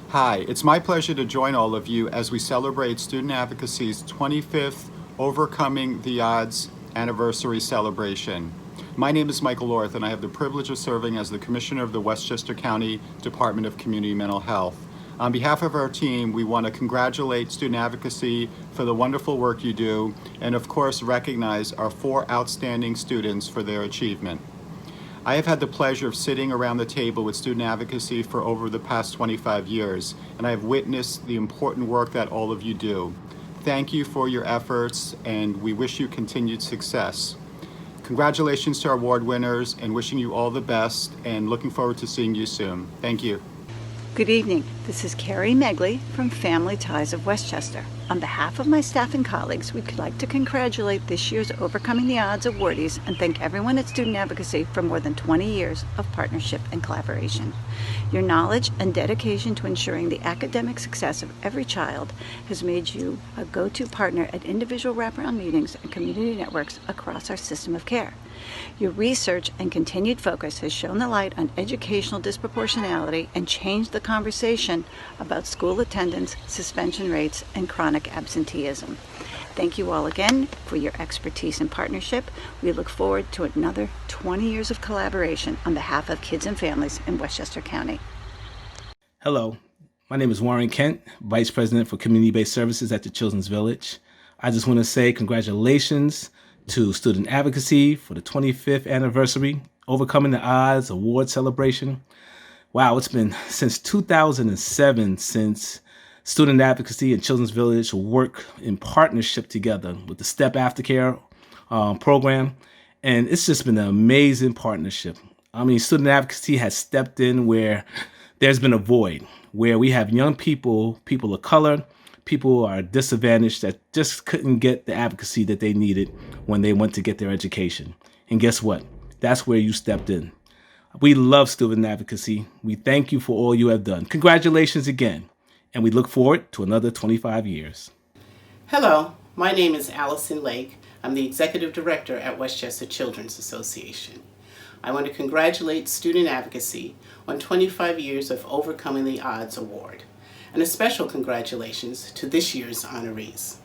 S4: Hi, it's my pleasure to join all of you as we celebrate Student Advocacy's 25th Overcoming the Odds anniversary celebration. My name is Michael Orth, and I have the privilege of serving as the Commissioner of the Westchester County Department of Community Mental Health. On behalf of our team, we want to congratulate Student Advocacy for the wonderful work you do, and of course recognize our 4 outstanding students for their achievement. I have had the pleasure of sitting around the table with Student Advocacy for over the past 25 years, and I have witnessed the important work that all of you do. Thank you for your efforts, and we wish you continued success. Congratulations to our award winners, and wishing you all the best, and looking forward to seeing you soon. Thank you.
S23: Good evening. This is Carrie Megley from Family Ties of Westchester. On behalf of my staff and colleagues, we'd like to congratulate this year's Overcoming the Odds awardees and thank everyone at Student Advocacy for more than 20 years of partnership and collaboration. Your knowledge and dedication to ensuring the academic success of every child has made you a go-to partner at individual wraparound meetings and community networks across our system of care. Your research and continued focus has shown the light on educational disproportionality and changed the conversation about school attendance, suspension rates, and chronic absenteeism. Thank you all again for your expertise and partnership. We look forward to another 20 years of collaboration on behalf of kids and families in Westchester County.
S24: Hello, my name is Warren Kent, Vice President for Community-Based Services at the Children's Village. I just want to say congratulations to Student Advocacy for the 25th anniversary Overcoming the Odds award celebration. Wow, it's been since 2007 since Student Advocacy and Children's Village work in partnership together with the Step Aftercare program. And it's just been an amazing partnership. I mean, Student Advocacy has stepped in where there's been a void, where we have young people, people of color, people who are disadvantaged that just couldn't get the advocacy that they needed when they went to get their education. And guess what? That's where you stepped in. We love Student Advocacy. We thank you for all you have done. Congratulations again. And we look forward to another 25 years.
S25: Hello, my name is Allison Lake. I'm the Executive Director at Westchester Children's Association. I want to congratulate Student Advocacy on 25 years of Overcoming the Odds Award, and a special congratulations to this year's honorees.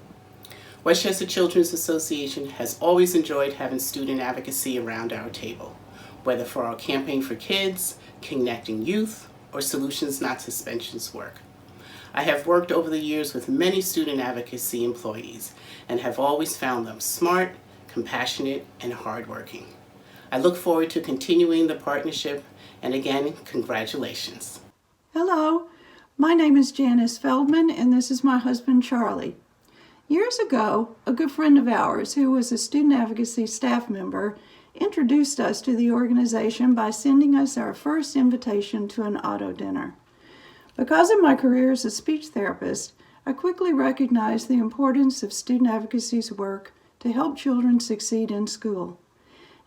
S25: Westchester Children's Association has always enjoyed having student advocacy around our table, whether for our Campaign for Kids, Connecting Youth, or Solutions Not Suspensions work. I have worked over the years with many student advocacy employees and have always found them smart, compassionate, and hardworking. I look forward to continuing the partnership, and again, congratulations.
S26: Hello, my name is Janice Feldman, and this is my husband, Charlie. Years ago, a good friend of ours, who was a student advocacy staff member, introduced us to the organization by sending us our first invitation to an auto dinner. Because of my career as a speech therapist, I quickly recognized the importance of student advocacy's work to help children succeed in school.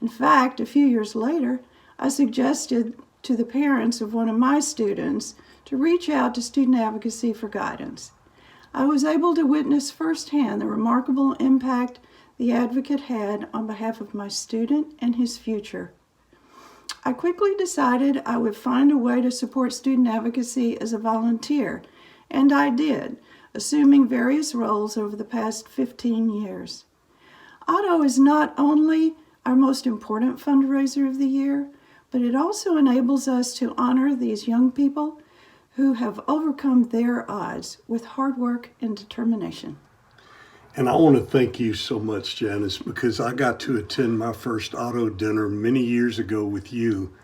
S26: In fact, a few years later, I suggested to the parents of one of my students to reach out to Student Advocacy for guidance. I was able to witness firsthand the remarkable impact the advocate had on behalf of my student and his future. I quickly decided I would find a way to support student advocacy as a volunteer, and I did, assuming various roles over the past 15 years. OTO is not only our most important fundraiser of the year, but it also enables us to honor these young people who have overcome their odds with hard work and determination.
S5: And I want to thank you so much, Janice, because I got to attend my first OTO dinner many years ago with you.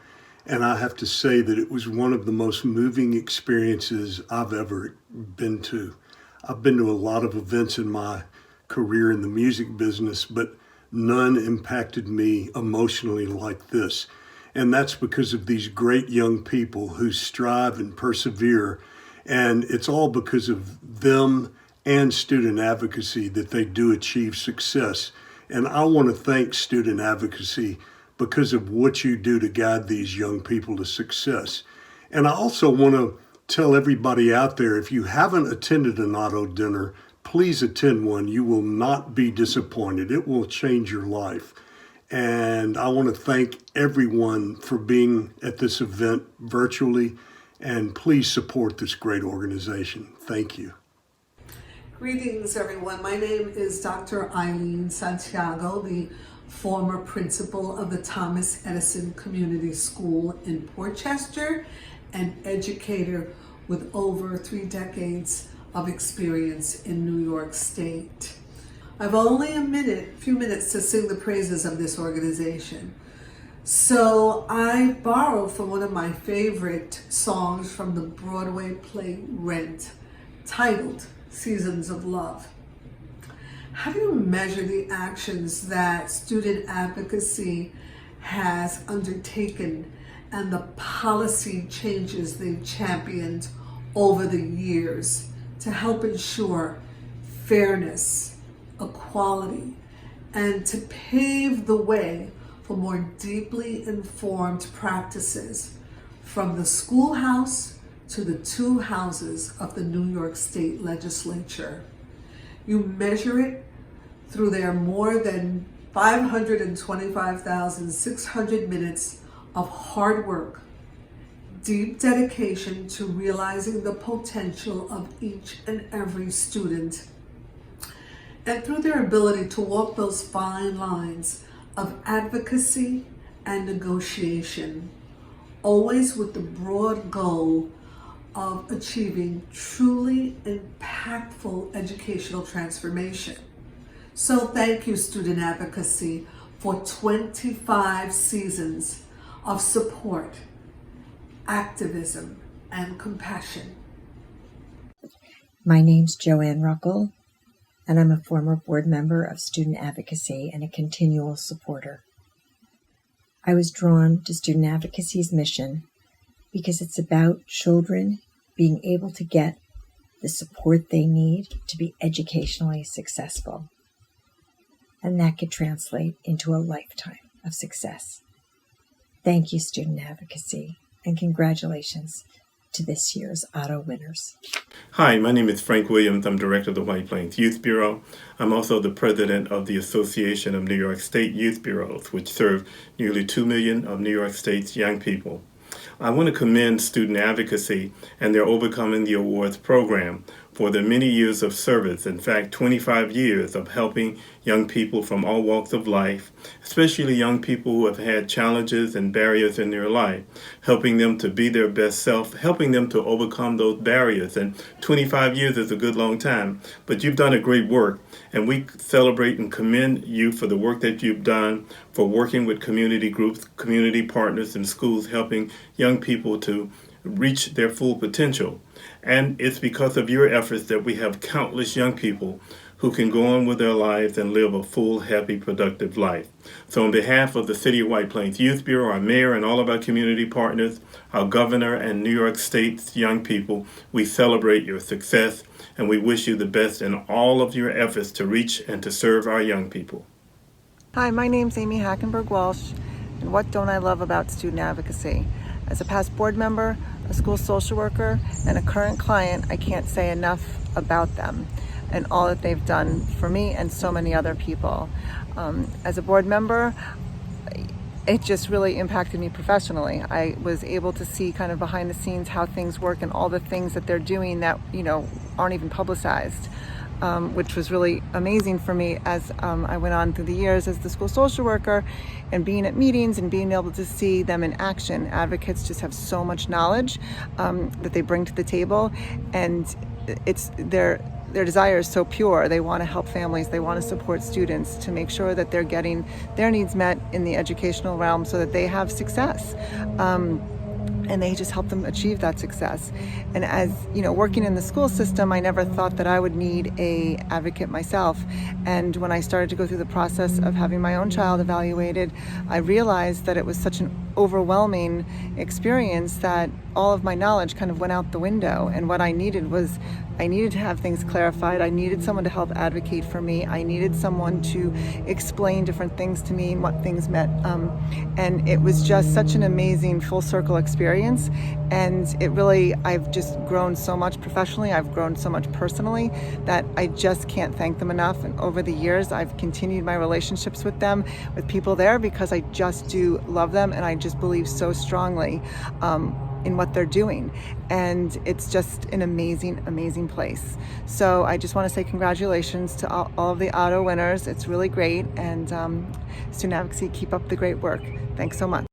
S5: And I have to say that it was one of the most moving experiences I've ever been to. I've been to a lot of events in my career in the music business, but none impacted me emotionally like this. And that's because of these great young people who strive and persevere. And it's all because of them and student advocacy that they do achieve success. And I want to thank student advocacy because of what you do to guide these young people to success. And I also want to tell everybody out there, if you haven't attended an OTO dinner, please attend one. You will not be disappointed. It will change your life. And I want to thank everyone for being at this event virtually, and please support this great organization. Thank you.
S6: Greetings, everyone. My name is Dr. Eileen Santiago, the former principal of the Thomas Edison Community School in Port Chester, and educator with over 3 decades of experience in New York State. I've only a few minutes to sing the praises of this organization. So I borrowed from one of my favorite songs from the Broadway play Rent, titled Seasons of Love. How do you measure the actions that student advocacy has undertaken and the policy changes they've championed over the years to help ensure fairness, equality, and to pave the way for more deeply informed practices from the schoolhouse to the 2 houses of the New York State Legislature? You measure it through their more than 525,600 minutes of hard work, deep dedication to realizing the potential of each and every student, and through their ability to walk those fine lines of advocacy and negotiation, always with the broad goal of achieving truly impactful educational transformation. So thank you, student advocacy, for 25 seasons of support, activism, and compassion.
S7: My name's Joanne Ruckel, and I'm a former board member of Student Advocacy and a continual supporter. I was drawn to Student Advocacy's mission because it's about children being able to get the support they need to be educationally successful. And that could translate into a lifetime of success. Thank you, Student Advocacy, and congratulations to this year's OTO winners.
S8: Hi, my name is Frank Williams. I'm director of the White Plains Youth Bureau. I'm also the president of the Association of New York State Youth Bureaus, which serve nearly 2 million of New York State's young people. I want to commend Student Advocacy and their Overcoming the Awards program for their many years of service, in fact 25 years of helping young people from all walks of life, especially young people who have had challenges and barriers in their life, helping them to be their best self, helping them to overcome those barriers. And 25 years is a good long time, but you've done a great work, and we celebrate and commend you for the work that you've done, for working with community groups, community partners, and schools, helping young people to reach their full potential. And it's because of your efforts that we have countless young people who can go on with their lives and live a full, happy, productive life. So on behalf of the City of White Plains Youth Bureau, our mayor, and all of our community partners, our governor, and New York State's young people, we celebrate your success, and we wish you the best in all of your efforts to reach and to serve our young people.
S9: Hi, my name's Amy Hackenberg Walsh, And what don't I love about student advocacy? As a past board member, a school social worker, and a current client, I can't say enough about them and all that they've done for me and so many other people. As a board member, it just really impacted me professionally. I was able to see kind of behind the scenes how things work and all the things that they're doing that, aren't even publicized, which was really amazing for me as I went on through the years as the school social worker and being at meetings and being able to see them in action. Advocates just have so much knowledge that they bring to the table, and it's their desire is so pure. They want to help families, they want to support students to make sure that they're getting their needs met in the educational realm so that they have success. And they just help them achieve that success. And as working in the school system, I never thought that I would need a advocate myself. And when I started to go through the process of having my own child evaluated, I realized that it was such an overwhelming experience that all of my knowledge kind of went out the window. And what I needed to have things clarified. I needed someone to help advocate for me. I needed someone to explain different things to me and what things meant. And it was just such an amazing full circle experience. And I've just grown so much professionally. I've grown so much personally that I just can't thank them enough. And over the years, I've continued my relationships with them, with people there, because I just do love them. And I just believe so strongly in what they're doing. And it's just an amazing, amazing place. So I just want to say congratulations to all of the OTO winners. It's really great. And Student Advocacy, keep up the great work. Thanks so much.